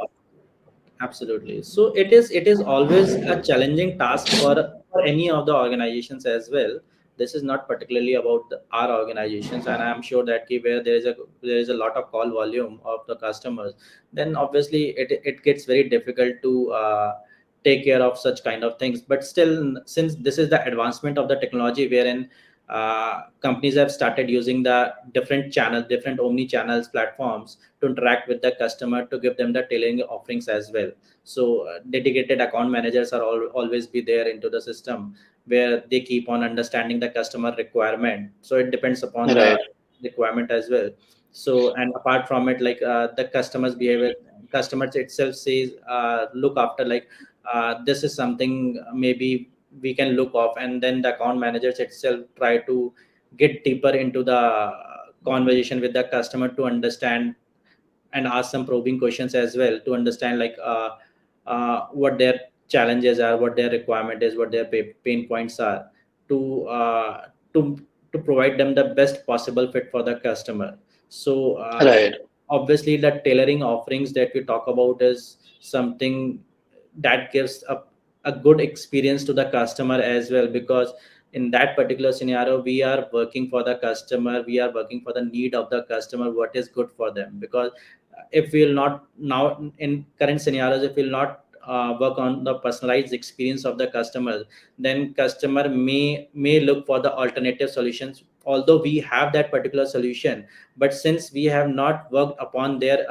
[SPEAKER 2] absolutely. So it is always a challenging task for any of the organizations as well. This is not particularly about our organizations, and I'm sure that where there is a lot of call volume of the customers, then obviously it gets very difficult to take care of such kind of things. But still, since this is the advancement of the technology, wherein companies have started using the different omni channels platforms to interact with the customer to give them the tailoring offerings as well. So dedicated account managers are always be there into the system, where they keep on understanding the customer requirement. So it depends upon the
[SPEAKER 3] Right.
[SPEAKER 2] requirement as well. So, and apart from it, like the customers behavior, customers itself says look after, like this is something maybe we can look off, and then the account managers itself try to get deeper into the conversation with the customer to understand and ask some probing questions as well to understand, like what their challenges are, what their requirement is, what their pain points are, to to provide them the best possible fit for the customer. So
[SPEAKER 3] Right.
[SPEAKER 2] obviously the tailoring offerings that we talk about is something that gives a good experience to the customer as well, because in that particular scenario we are working for the customer, we are working for the need of the customer, what is good for them. Because if we'll not now in current scenarios, if we'll not work on the personalized experience of the customer, then customer may look for the alternative solutions, although we have that particular solution. But since we have not worked upon their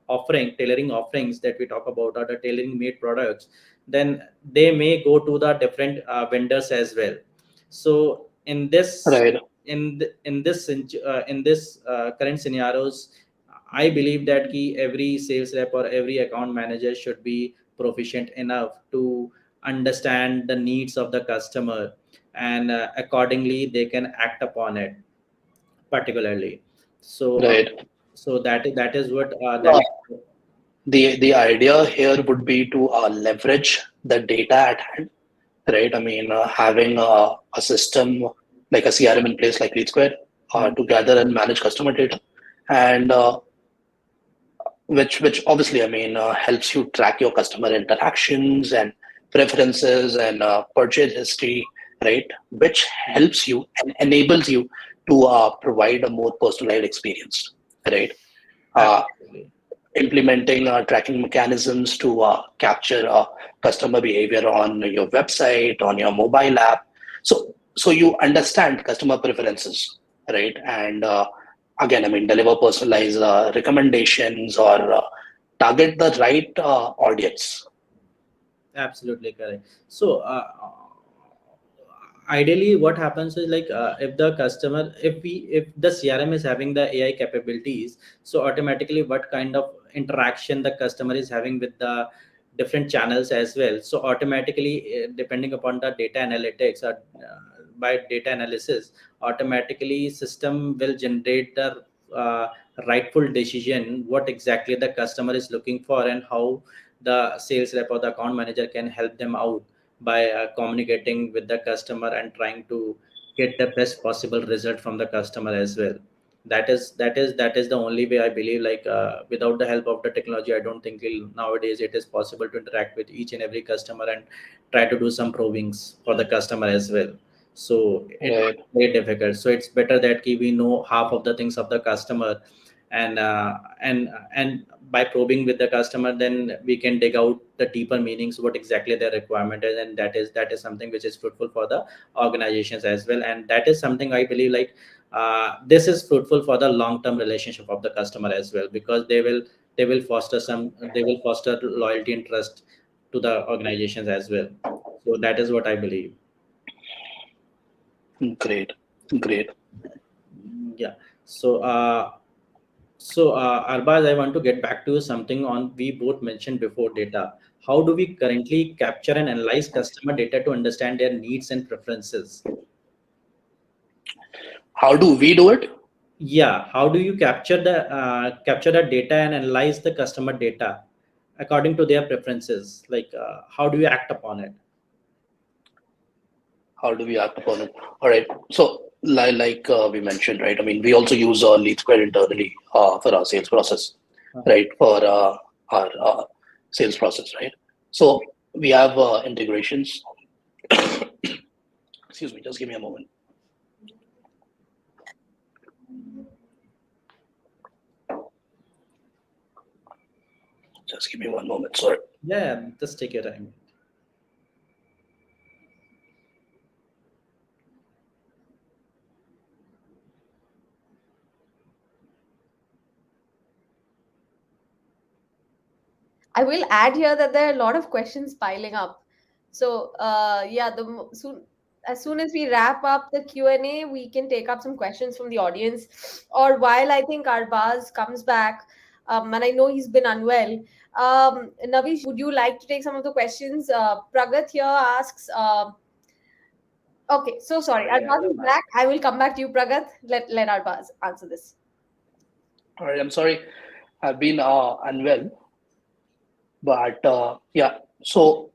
[SPEAKER 2] tailoring offerings that we talk about, or the tailoring made products, then they may go to the different vendors as well. So in this
[SPEAKER 3] Right.
[SPEAKER 2] current scenarios, I believe that every sales rep or every account manager should be proficient enough to understand the needs of the customer, and accordingly they can act upon it particularly. So
[SPEAKER 3] Right.
[SPEAKER 2] that is what that
[SPEAKER 3] Uh,
[SPEAKER 2] is.
[SPEAKER 3] the idea here would be to leverage the data at hand, right? I mean, having a system like a CRM in place, like LeadSquare, to gather and manage customer data, and which obviously, I mean, helps you track your customer interactions and preferences and purchase history, right? Which helps you and enables you to provide a more personalized experience, right? Uh,
[SPEAKER 2] Absolutely.
[SPEAKER 3] Implementing tracking mechanisms to capture customer behavior on your website, on your mobile app. So you understand customer preferences, right? And again, I mean, deliver personalized recommendations or target the right audience.
[SPEAKER 2] Absolutely correct. So ideally what happens is, like if the customer, if the CRM is having the AI capabilities, so automatically what kind of interaction the customer is having with the different channels as well. So automatically depending upon the data analytics, or by data analysis, automatically system will generate the uh, rightful decision what exactly the customer is looking for, and how the sales rep or the account manager can help them out by communicating with the customer and trying to get the best possible result from the customer as well. That is the only way I believe, like without the help of the technology, I don't think nowadays it is possible to interact with each and every customer and try to do some probings for the customer as well. So it
[SPEAKER 3] Right.
[SPEAKER 2] very difficult. So it's better that we know half of the things of the customer, and by probing with the customer, then we can dig out the deeper meanings, what exactly their requirement is, and that is something which is fruitful for the organizations as well. And that is something I believe like this is fruitful for the long term relationship of the customer as well, because they will foster loyalty and trust to the organizations as well. So that is what I believe.
[SPEAKER 3] Great.
[SPEAKER 2] Yeah. So Arbaz, I want to get back to something on we both mentioned before, data. How do we currently capture and analyze customer data to understand their needs and preferences?
[SPEAKER 3] How do we do it?
[SPEAKER 2] Yeah, how do you capture the data and analyze the customer data according to their preferences? Like, how do you act upon it?
[SPEAKER 3] How do we act upon it? All right. So, like we mentioned, right? I mean, we also use Lead Square internally for our sales process, right? For our sales process, right? So we have integrations. Excuse me, just give me a moment. Just give me one moment, sorry.
[SPEAKER 2] Yeah, just take your time.
[SPEAKER 1] I will add here that there are a lot of questions piling up. So yeah, as soon as we wrap up the Q&A, we can take up some questions from the audience. Or while I think Arbaz comes back, and I know he's been unwell. Navish, would you like to take some of the questions? Pragat here asks. Okay, so sorry, Arbaz is back. I will come back to you, Pragat. Let Arbaz answer this.
[SPEAKER 3] All right, I'm sorry, I've been unwell, but yeah. So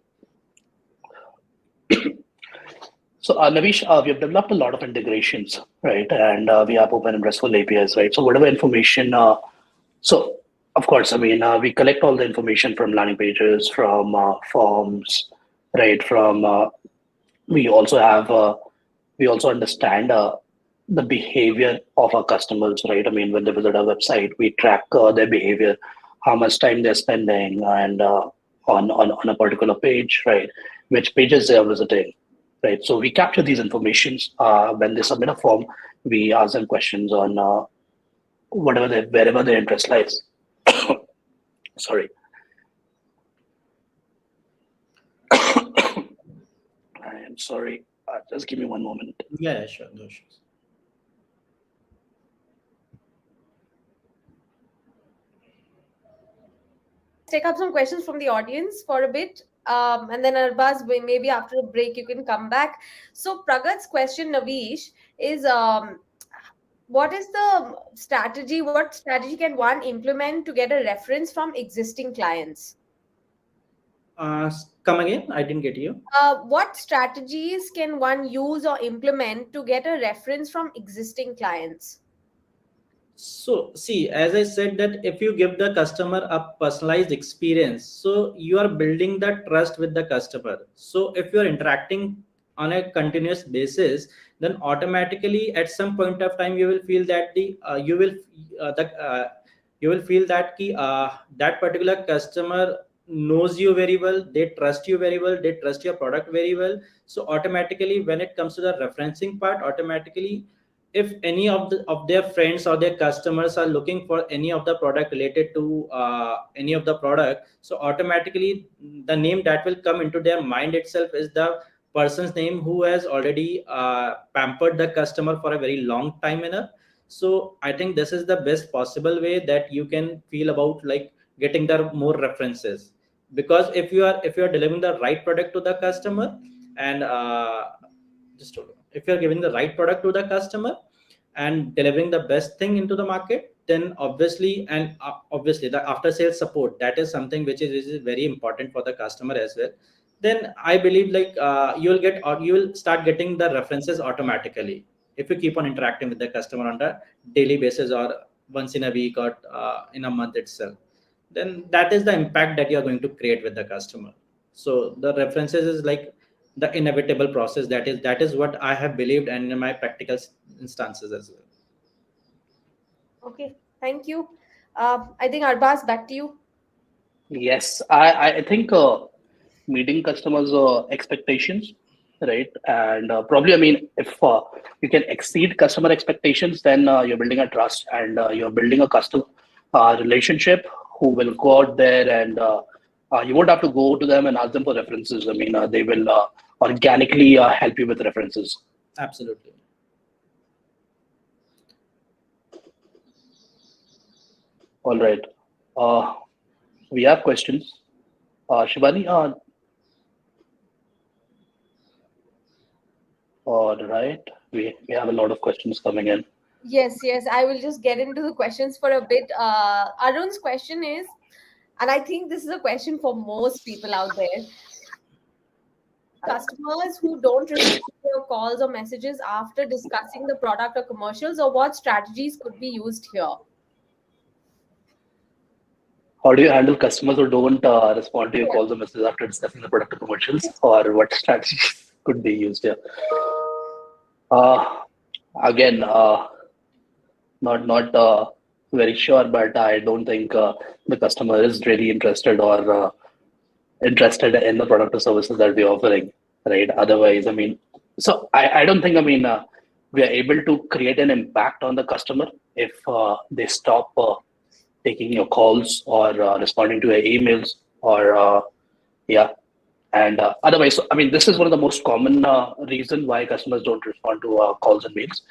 [SPEAKER 3] Navish, we have developed a lot of integrations, right? And we have open and RESTful APIs, right? So whatever information, so of course, I mean, we collect all the information from landing pages, from forms, right? From we also have, we also understand the behavior of our customers, right? I mean, when they visit our website, we track their behavior, how much time they're spending, and on a particular page, right? Which pages they are visiting, right? So we capture these informations. When they submit a form, we ask them questions on wherever their interest lies. Sorry. I am sorry. Just give me one moment.
[SPEAKER 2] Yeah, sure, no issues.
[SPEAKER 1] Take up some questions from the audience for a bit. And then Arbaz, maybe after a break, you can come back. So Pragat's question, Navish, is what is the strategy? What strategy can one implement to get a reference from existing clients?
[SPEAKER 2] Come again, I didn't get you.
[SPEAKER 1] What strategies can one use or implement to get a reference from existing clients?
[SPEAKER 2] So see, as I said, that if you give the customer a personalized experience, so you are building the trust with the customer. So if you are interacting on a continuous basis, then automatically at some point of time you will feel that you will feel that that particular customer knows you very well, they trust you very well, they trust your product very well. So automatically when it comes to the referencing part, automatically if any of their friends or their customers are looking for any of the product related to any of the product, so automatically the name that will come into their mind itself is the person's name who has already pampered the customer for a very long time enough. So I think this is the best possible way that you can feel about like getting the more references, because if you are delivering the right product to the customer, and just hold on. If you're giving the right product to the customer and delivering the best thing into the market, then obviously the after sales support, that is something which is very important for the customer as well. Then I believe like you will start getting the references automatically if you keep on interacting with the customer on a daily basis or once in a week or in a month itself. Then that is the impact that you are going to create with the customer. So the references is like the inevitable process. That is what I have believed and in my practical instances as well.
[SPEAKER 1] Okay, Thank you. I think Arbaz, back to you.
[SPEAKER 3] Yes, I think meeting customers' expectations, right? And probably, I mean, if you can exceed customer expectations, then you're building a trust and you're building a custom relationship who will go out there and you won't have to go to them and ask them for references. I mean, they will organically help you with references.
[SPEAKER 2] Absolutely.
[SPEAKER 3] All right. Uh, we have questions. Shivani, all right. We have a lot of questions coming in.
[SPEAKER 1] Yes, yes. I will just get into the questions for a bit. Arun's question is, and I think this is a question for most people out there, customers who don't respond to your calls or messages after discussing the product or commercials, or what strategies could be used here?
[SPEAKER 3] How do you handle customers who don't respond to your
[SPEAKER 1] Yeah.
[SPEAKER 3] calls or messages after discussing the product or commercials, or what strategies could be used here? Uh, again, not very sure, but I don't think the customer is really interested or interested in the product or services that we're offering, right? Otherwise, I mean, so I don't think, I mean, we are able to create an impact on the customer if they stop taking your calls or responding to your emails or yeah. And otherwise, so, I mean, this is one of the most common reason why customers don't respond to calls and mails.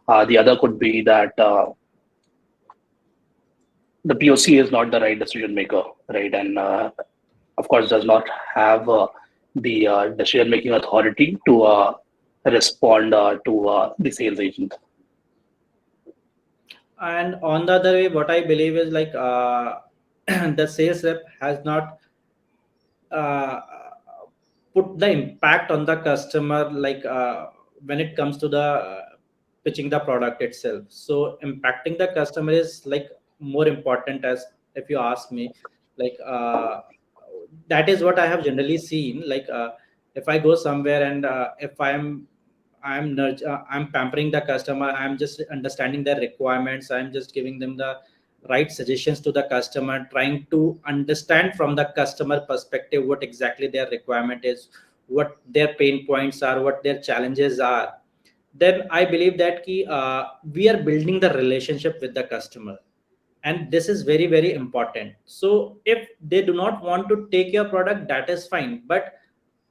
[SPEAKER 3] The other could be that the POC is not the right decision maker, right? And of course, does not have the decision making authority to respond to the sales agent.
[SPEAKER 2] And on the other way, what I believe is like the sales rep has not uh, put the impact on the customer, like when it comes to the pitching the product itself. So impacting the customer is like more important, as if you ask me, like that is what I have generally seen. Like if I go somewhere and if I'm pampering the customer, I'm just understanding their requirements, I'm just giving them the right suggestions to the customer, trying to understand from the customer perspective what exactly their requirement is, what their pain points are, what their challenges are. Then I believe that we are building the relationship with the customer, and this is very very important. So if they do not want to take your product, that is fine, but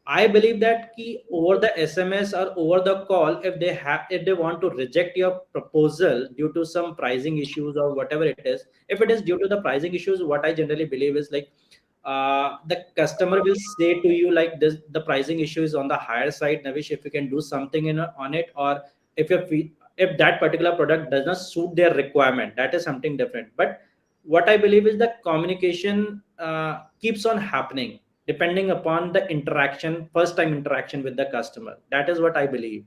[SPEAKER 2] I believe that over the SMS or over the call, if they want to reject your proposal due to some pricing issues or whatever it is, if it is due to the pricing issues, what I generally believe is like the customer will say to you like this: the pricing issue is on the higher side, Navish. If you can do something on it, or if you if that particular product does not suit their requirement, that is something different. But what I believe is that communication keeps on happening depending upon the interaction, first time interaction with the customer. That is what I believe.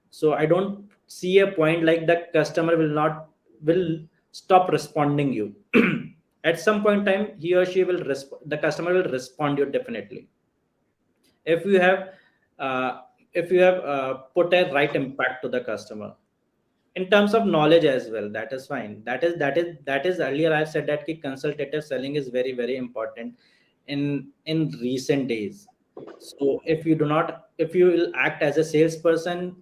[SPEAKER 2] So I don't see a point like the customer will stop responding you. At some point in time, he or she will the customer will respond you definitely, if you have uh, put a right impact to the customer. In terms of knowledge as well, that is fine. That is earlier I've said that consultative selling is very very important in recent days. So if you will act as a salesperson,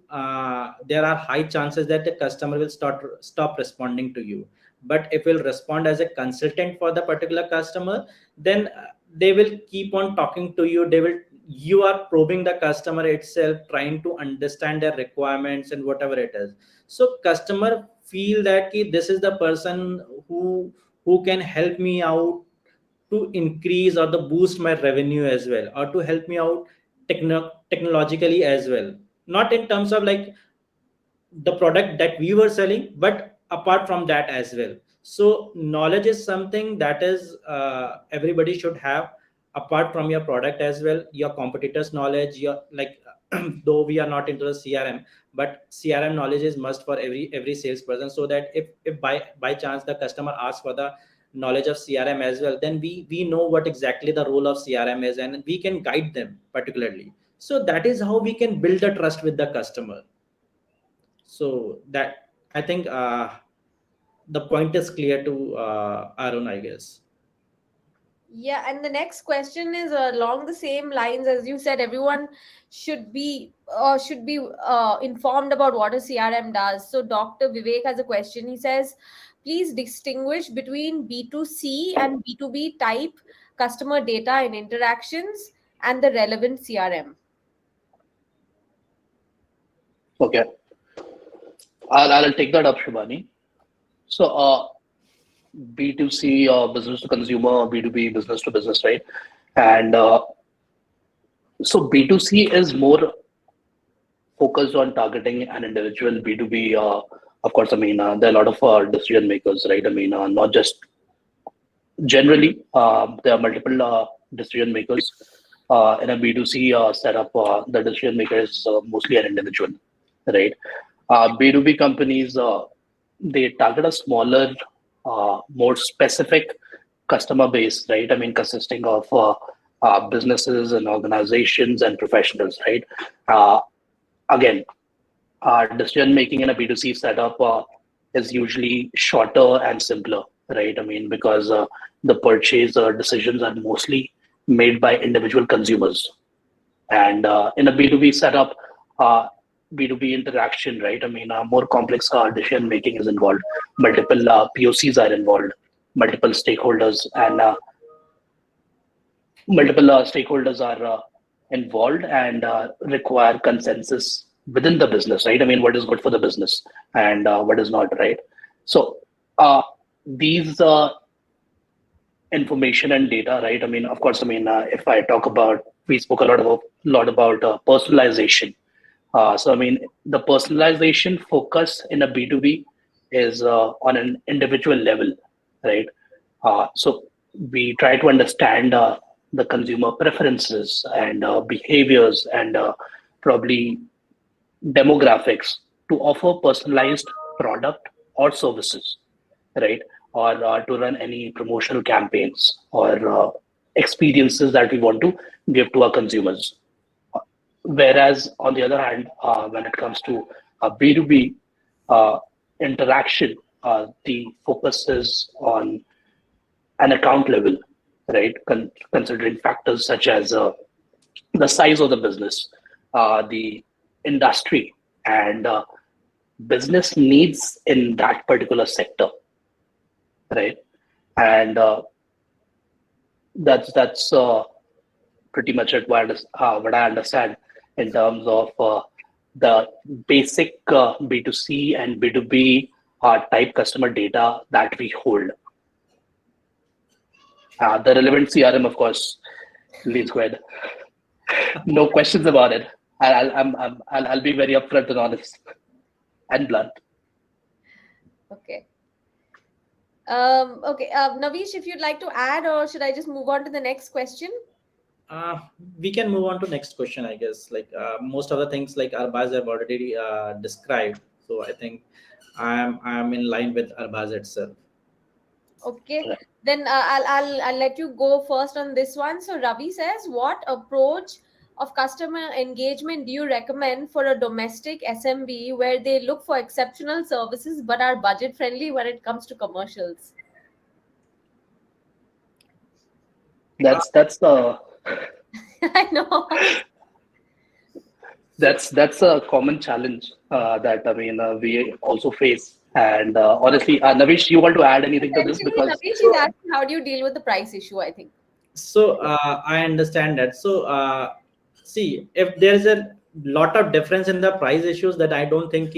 [SPEAKER 2] there are high chances that the customer will stop responding to you. But if you'll respond as a consultant for the particular customer, then they will keep on talking to you. You are probing the customer itself, trying to understand their requirements and whatever it is. So customer feel that this is the person who can help me out to increase or to boost my revenue as well, or to help me out technologically as well, not in terms of like the product that we were selling, but apart from that as well. So knowledge is something that is everybody should have, apart from your product as well, your competitors knowledge, your like though we are not into the CRM, but CRM knowledge is must for every salesperson, so that if by chance the customer asks for the knowledge of CRM as well, then we know what exactly the role of CRM is, and we can guide them particularly. So that is how we can build the trust with the customer. So that I think the point is clear to Arun, I guess.
[SPEAKER 1] Yeah, and the next question is along the same lines as you said. Everyone should be informed about what a CRM does. So Dr. Vivek has a question. He says, please distinguish between B2C and B2B type customer data and interactions and the relevant CRM.
[SPEAKER 3] Okay, I'll take that up, Shivani. So, B2C, business to consumer, B2B, business to business, right? And so B2C is more focused on targeting an individual. B2B, of course, I mean, there are a lot of decision makers, right? I mean, not just generally, there are multiple decision makers. In a B2C setup, the decision maker is mostly an individual, right? B2B companies, they target a smaller, more specific customer base, right? I mean, consisting of businesses and organizations and professionals, right? Again, decision making in a B2C setup is usually shorter and simpler, right? I mean, because the purchase decisions are mostly made by individual consumers. And in a B2B setup, B2B interaction, right? I mean, more complex decision making is involved. Multiple POCs are involved, multiple stakeholders, and multiple stakeholders are involved and require consensus within the business, right? I mean, what is good for the business and what is not, right? So these information and data, right? I mean, of course, I mean, if I talk about, we spoke a lot about personalization. So, I mean, the personalization focus in a B2B is on an individual level, right? So we try to understand the consumer preferences and behaviors and probably demographics to offer personalized product or services, right? Or to run any promotional campaigns or experiences that we want to give to our consumers. Whereas on the other hand, when it comes to B2B interaction, the focus is on an account level, right? Considering factors such as the size of the business, the industry, and business needs in that particular sector, right? And that's pretty much it. What I understand in terms of the basic B2C and B2B type customer data that we hold. The relevant CRM, of course, Lead Squared. No questions about it. I'll be very upfront and honest and blunt.
[SPEAKER 1] Okay. Okay. Navish, if you'd like to add, or should I just move on to the next question?
[SPEAKER 2] We can move on to next question, I guess. Like most of the things like Arbaz have already described. So I think I am in line with Arbaz itself.
[SPEAKER 1] Okay, then I'll let you go first on this one. So Ravi says, what approach of customer engagement do you recommend for a domestic SMB where they look for exceptional services but are budget friendly when it comes to commercials?
[SPEAKER 3] That's the
[SPEAKER 1] I know.
[SPEAKER 3] That's a common challenge that I mean we also face. And honestly, Navish, you want to add anything to this? Because
[SPEAKER 1] Navish is asking, how do you deal with the price issue, I think.
[SPEAKER 2] So I understand that. So see, if there's a lot of difference in the price issues, that I don't think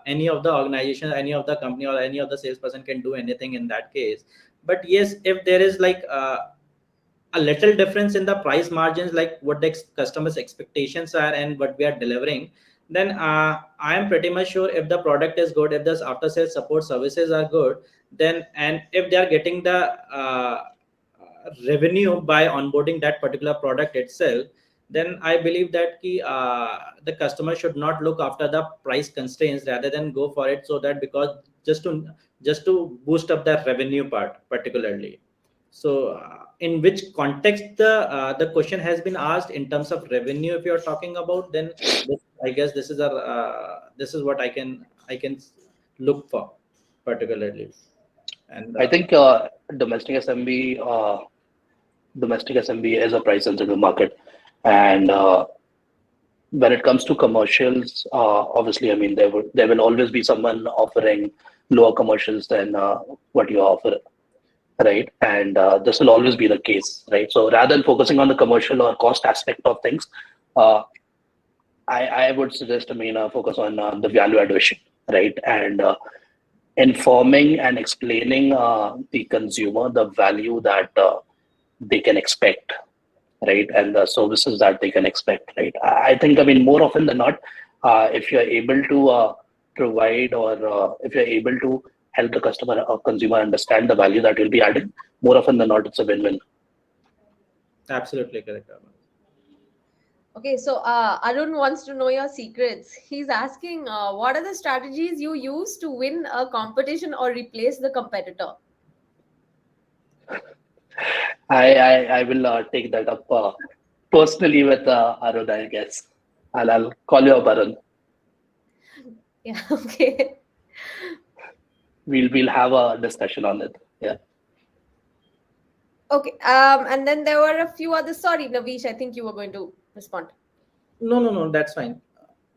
[SPEAKER 2] any of the organization, any of the company, or any of the salesperson can do anything in that case. But yes, if there is like a little difference in the price margins, like what the customers' expectations are and what we are delivering, then I am pretty much sure if the product is good, if the after sales support services are good, then and if they are getting the revenue by onboarding that particular product itself, then I believe that the customer should not look after the price constraints, rather than go for it, so that because just to boost up the revenue part particularly. So in which context the question has been asked, in terms of revenue if you're talking about, then I guess this is what I can look for particularly. And
[SPEAKER 3] I think domestic SMB, domestic SMB is a price sensitive market, and when it comes to commercials, obviously, I mean, there will always be someone offering lower commercials than what you offer, right? And this will always be the case, right? So rather than focusing on the commercial or cost aspect of things, uh, I would suggest, I mean, focus on the value addition, right? And informing and explaining the consumer the value that they can expect, right? And the services that they can expect, right? I think, I mean, more often than not, if you're able to provide or if you're able to help the customer or consumer understand the value that you'll be adding, more often than not, it's a win-win.
[SPEAKER 2] absolutely correct, Arman.
[SPEAKER 1] Okay, so Arun wants to know your secrets. He's asking, what are the strategies you use to win a competition or replace the competitor?
[SPEAKER 3] I will take that up personally with Arun, I guess. I'll call you up, Arun.
[SPEAKER 1] Yeah, okay.
[SPEAKER 3] We'll have a discussion on it. Yeah.
[SPEAKER 1] Okay, and then there were a few others. Sorry, Navish, I think you were going to respond.
[SPEAKER 2] No, that's fine.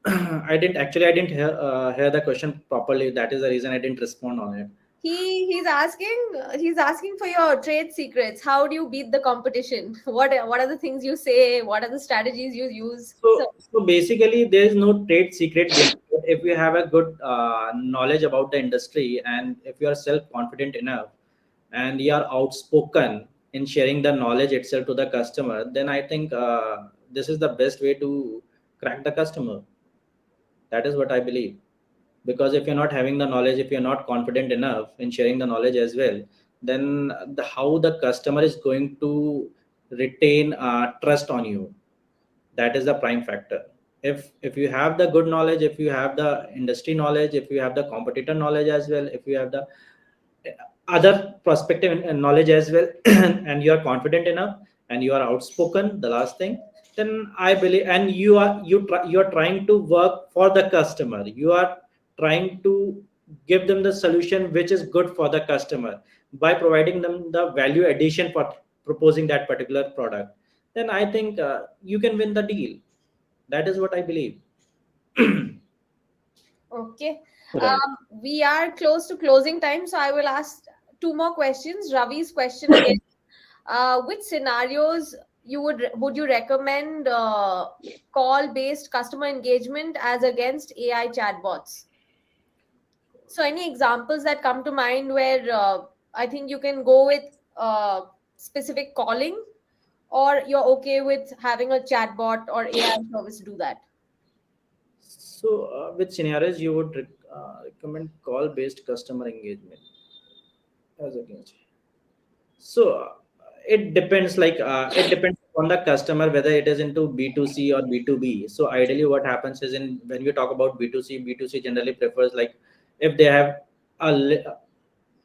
[SPEAKER 2] I didn't hear the question properly. That is the reason I didn't respond on it.
[SPEAKER 1] He's asking for your trade secrets. How do you beat the competition? What are the things you say? What are the strategies you use? So
[SPEAKER 2] So basically, there is no trade secret behind it. If you have a good knowledge about the industry, and if you are self-confident enough, and you are outspoken in sharing the knowledge itself to the customer, then I think this is the best way to crack the customer. That is what I believe. Because if you're not having the knowledge, if you're not confident enough in sharing the knowledge as well, then how the customer is going to retain trust on you, that is the prime factor. If you have the good knowledge, if you have the industry knowledge, if you have the competitor knowledge as well, if you have the other prospective knowledge as well, and you are confident enough, and you are outspoken, the last thing, then I believe, and you are trying to work for the customer, you are trying to give them the solution which is good for the customer by providing them the value addition for proposing that particular product, then I think you can win the deal. That is what I believe.
[SPEAKER 1] okay,
[SPEAKER 3] Right.
[SPEAKER 1] we are close to closing time, so I will ask two more questions. Ravi's question again: which scenarios would you recommend call-based customer engagement as against AI chatbots? So, any examples that come to mind where I think you can go with specific calling, or you're okay with having a chatbot or AI service do that?
[SPEAKER 2] So, which scenarios you would recommend call-based customer engagement as against? So, it depends. It depends on the customer whether it is into B2C or B2B. So, ideally, what happens is in when we talk about B2C, B2C generally prefers like if they have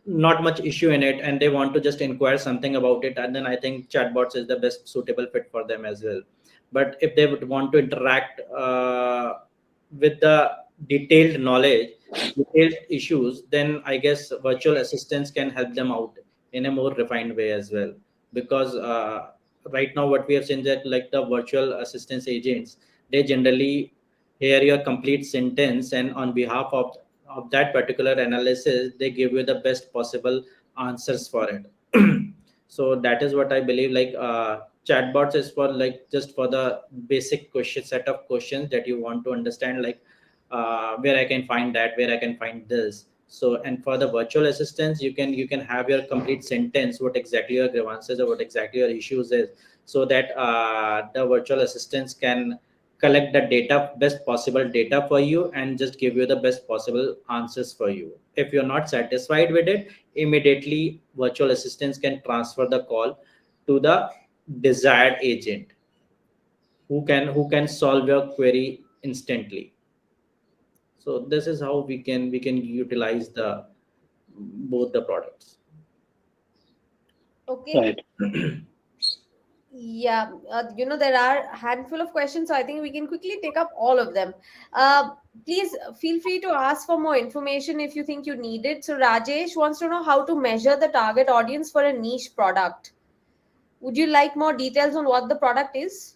[SPEAKER 2] not much issue in it and they want to just inquire something about it, and then I think chatbots is the best suitable fit for them as well. But if they would want to interact with the detailed knowledge, detailed issues, then I guess virtual assistants can help them out in a more refined way as well. Because right now what we have seen that like the virtual assistance agents, they generally hear your complete sentence, and on behalf of that particular analysis, they give you the best possible answers for it. So that is what I believe. Chatbots is for like just for the basic question set of questions that you want to understand, like where I can find that, where I can find this. So, and for the virtual assistants, you can have your complete sentence, what exactly your grievances or what exactly your issues is, so that the virtual assistants can collect the data, best possible data for you, and just give you the best possible answers for you. If you're not satisfied with it, immediately virtual assistants can transfer the call to the desired agent who can solve your query instantly. So this is how we can utilize the both the products.
[SPEAKER 1] Okay.
[SPEAKER 3] Right.
[SPEAKER 1] Yeah, there are a handful of questions, so I think we can quickly take up all of them. Uh, Please feel free to ask for more information if you think you need it. So, Rajesh wants to know how to measure the target audience for a niche product. Would you like more details on what the product is?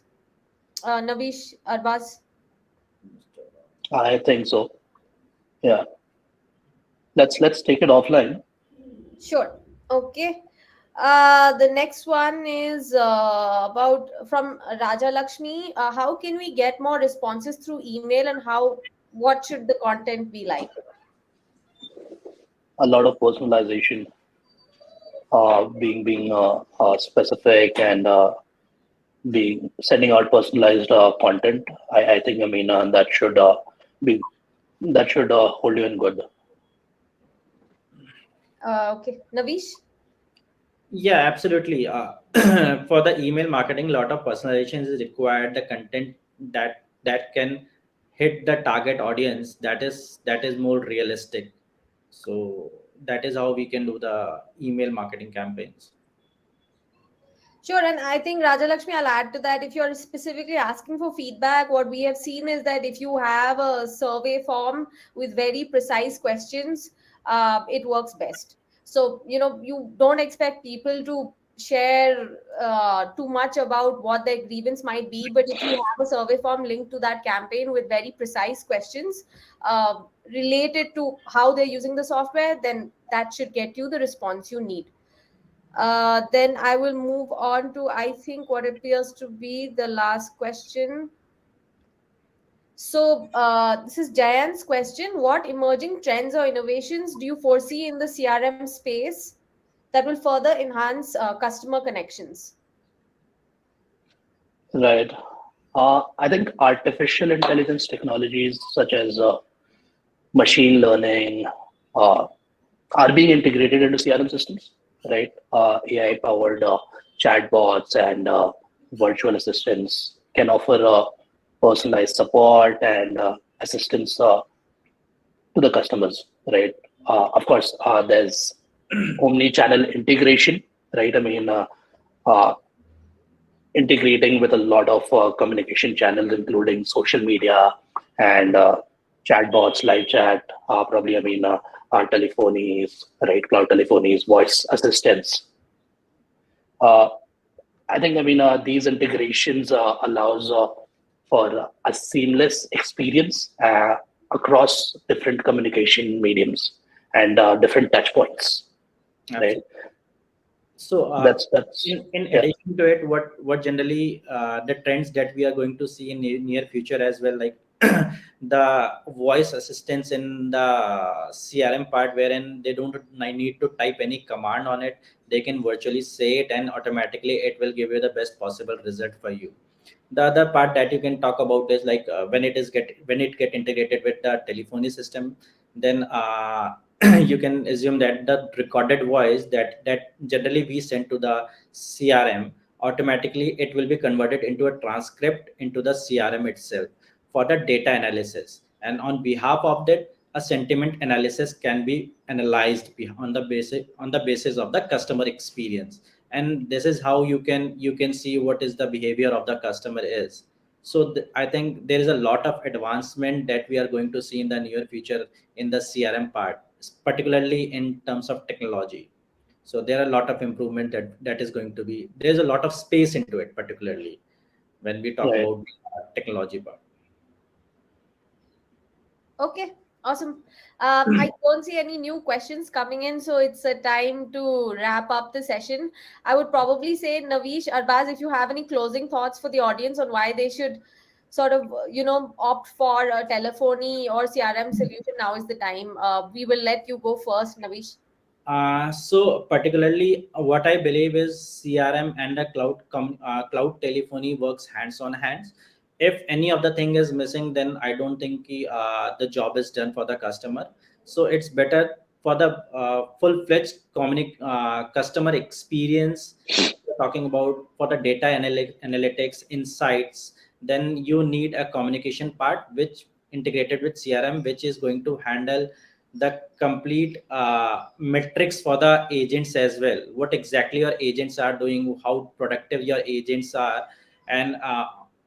[SPEAKER 1] Navish, Arbaz?
[SPEAKER 3] I think so. Yeah. Let's take it offline.
[SPEAKER 1] Sure. Okay. The next one is about from Raja Lakshmi. How can we get more responses through email, and what should the content be like?
[SPEAKER 3] A lot of personalization, being specific and being sending out personalized content. I think be that should hold you in good.
[SPEAKER 1] Okay. Navish?
[SPEAKER 2] Yeah, absolutely. For the email marketing, a lot of personalization is required. The content that can hit the target audience, that is more realistic. So that is how we can do the email marketing campaigns.
[SPEAKER 1] Sure, and I think Raja Lakshmi, I'll add to that. If you're specifically asking for feedback, what we have seen is that if you have a survey form with very precise questions, it works best. So, you don't expect people to share too much about what their grievance might be, but if you have a survey form linked to that campaign with very precise questions related to how they're using the software, then that should get you the response you need. Then I will move on to, I think, what appears to be the last question. So, this is Jayan's question. What emerging trends or innovations do you foresee in the CRM space that will further enhance customer connections?
[SPEAKER 3] Right. I think artificial intelligence technologies such as machine learning uh, are being integrated into CRM systems, right? AI powered chatbots and virtual assistants can offer personalized support and assistance to the customers, right? Of course, there's omni-channel integration, right? I mean, uh, integrating with a lot of communication channels, including social media and chatbots, live chat, probably, our telephonies, right? Cloud telephonies, voice assistants. Uh, I think, these integrations allows for a seamless experience across different communication mediums and different touch points, right?
[SPEAKER 2] Absolutely. So,
[SPEAKER 3] That's
[SPEAKER 2] in
[SPEAKER 3] yeah.
[SPEAKER 2] addition to it, what generally the trends that we are going to see in near future as well, like the voice assistants in the CRM part, wherein they don't need to type any command on it. They can virtually say it, and automatically it will give you the best possible result for you. The other part that you can talk about is like when it get integrated with the telephony system, then you can assume that the recorded voice that generally we send to the CRM, automatically it will be converted into a transcript into the CRM itself for the data analysis, and on behalf of that a sentiment analysis can be analyzed on the basis of the customer experience, and this is how you can see what is the behavior of the customer is. So I think there is a lot of advancement that we are going to see in the near future in the CRM part, particularly in terms of technology. So there are a lot of improvement that is going to be, there's a lot of space into it, particularly when we talk
[SPEAKER 3] Right.
[SPEAKER 2] about technology part.
[SPEAKER 1] Okay, awesome. I don't see any new questions coming in, so it's a time to wrap up the session. I would probably say, Navish, Arbaz, if you have any closing thoughts for the audience on why they should sort of, opt for a telephony or CRM solution, now is the time. We will let you go first, Navish.
[SPEAKER 2] So particularly what I believe is CRM and the cloud telephony works hands on hands. If any of the thing is missing, then I don't think the job is done for the customer. So it's better for the full-fledged customer experience. Talking about for the data analytics insights, then you need a communication part which integrated with CRM, which is going to handle the complete metrics for the agents as well. What exactly your agents are doing, how productive your agents are, and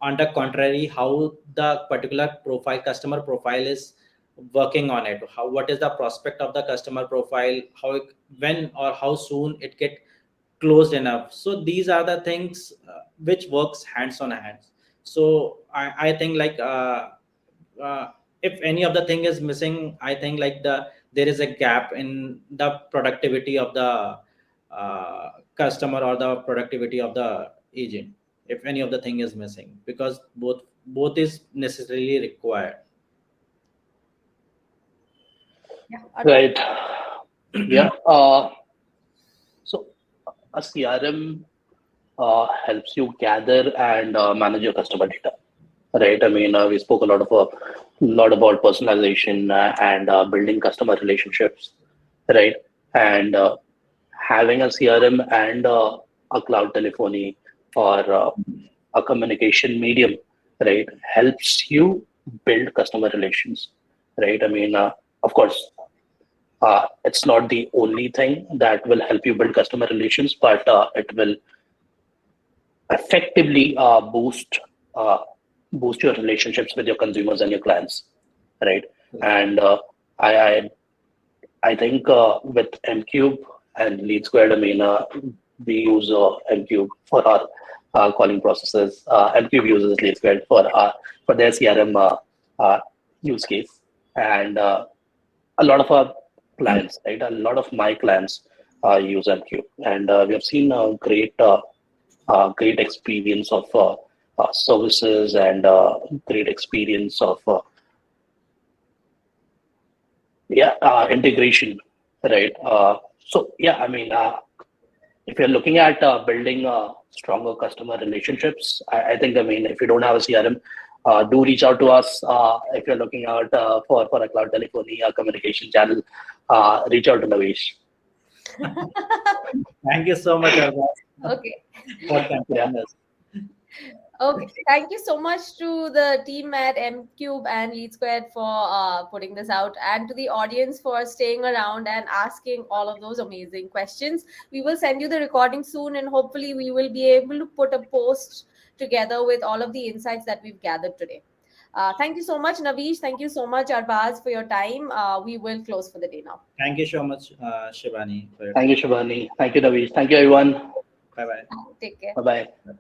[SPEAKER 2] on the contrary, how the particular profile, customer profile is working on it. How, what is the prospect of the customer profile? How when or how soon it get closed enough. So these are the things which works hands on hands. So I think like uh, if any of the thing is missing, I think like there is a gap in the productivity of the customer or the productivity of the agent, if any of the thing is missing, because both is necessarily required.
[SPEAKER 1] Yeah.
[SPEAKER 3] Right. Yeah. So a CRM helps you gather and manage your customer data, right? I mean, we spoke lot about personalization and building customer relationships, right? And having a CRM and a cloud telephony or a communication medium, right, helps you build customer relations, right? I mean, of course, it's not the only thing that will help you build customer relations, but it will effectively uh, boost your relationships with your consumers and your clients, right? And I, I I think with MCUBE and Lead Squared, I mean, we use MCUBE for our calling processes. MCUBE uses Lead Squared for their CRM use case, and a lot of our clients, right? A lot of my clients use MCUBE, and we have seen a great experience of services and great experience of integration, right? So yeah, I mean, if you're looking at building stronger customer relationships, I mean, if you don't have a CRM, do reach out to us. If you're looking out for a cloud telephony communication channel, reach out to Navesh.
[SPEAKER 2] Thank you so much, Arvind,
[SPEAKER 1] Okay.
[SPEAKER 2] for considering us.
[SPEAKER 1] Okay, thank you so much to the team at MCube and Lead Squared for putting this out, and to the audience for staying around and asking all of those amazing questions. We will send you the recording soon, and hopefully, we will be able to put a post together with all of the insights that we've gathered today. Thank you so much, Navish. Thank you so much, Arbaz, for your time. We will close for the day now.
[SPEAKER 2] Thank you so much, Shivani, for your
[SPEAKER 3] Thank
[SPEAKER 2] time.
[SPEAKER 3] you, Shubhani. Thank you, Navesh. Thank you, everyone.
[SPEAKER 2] Bye bye.
[SPEAKER 1] Take care.
[SPEAKER 3] Bye bye.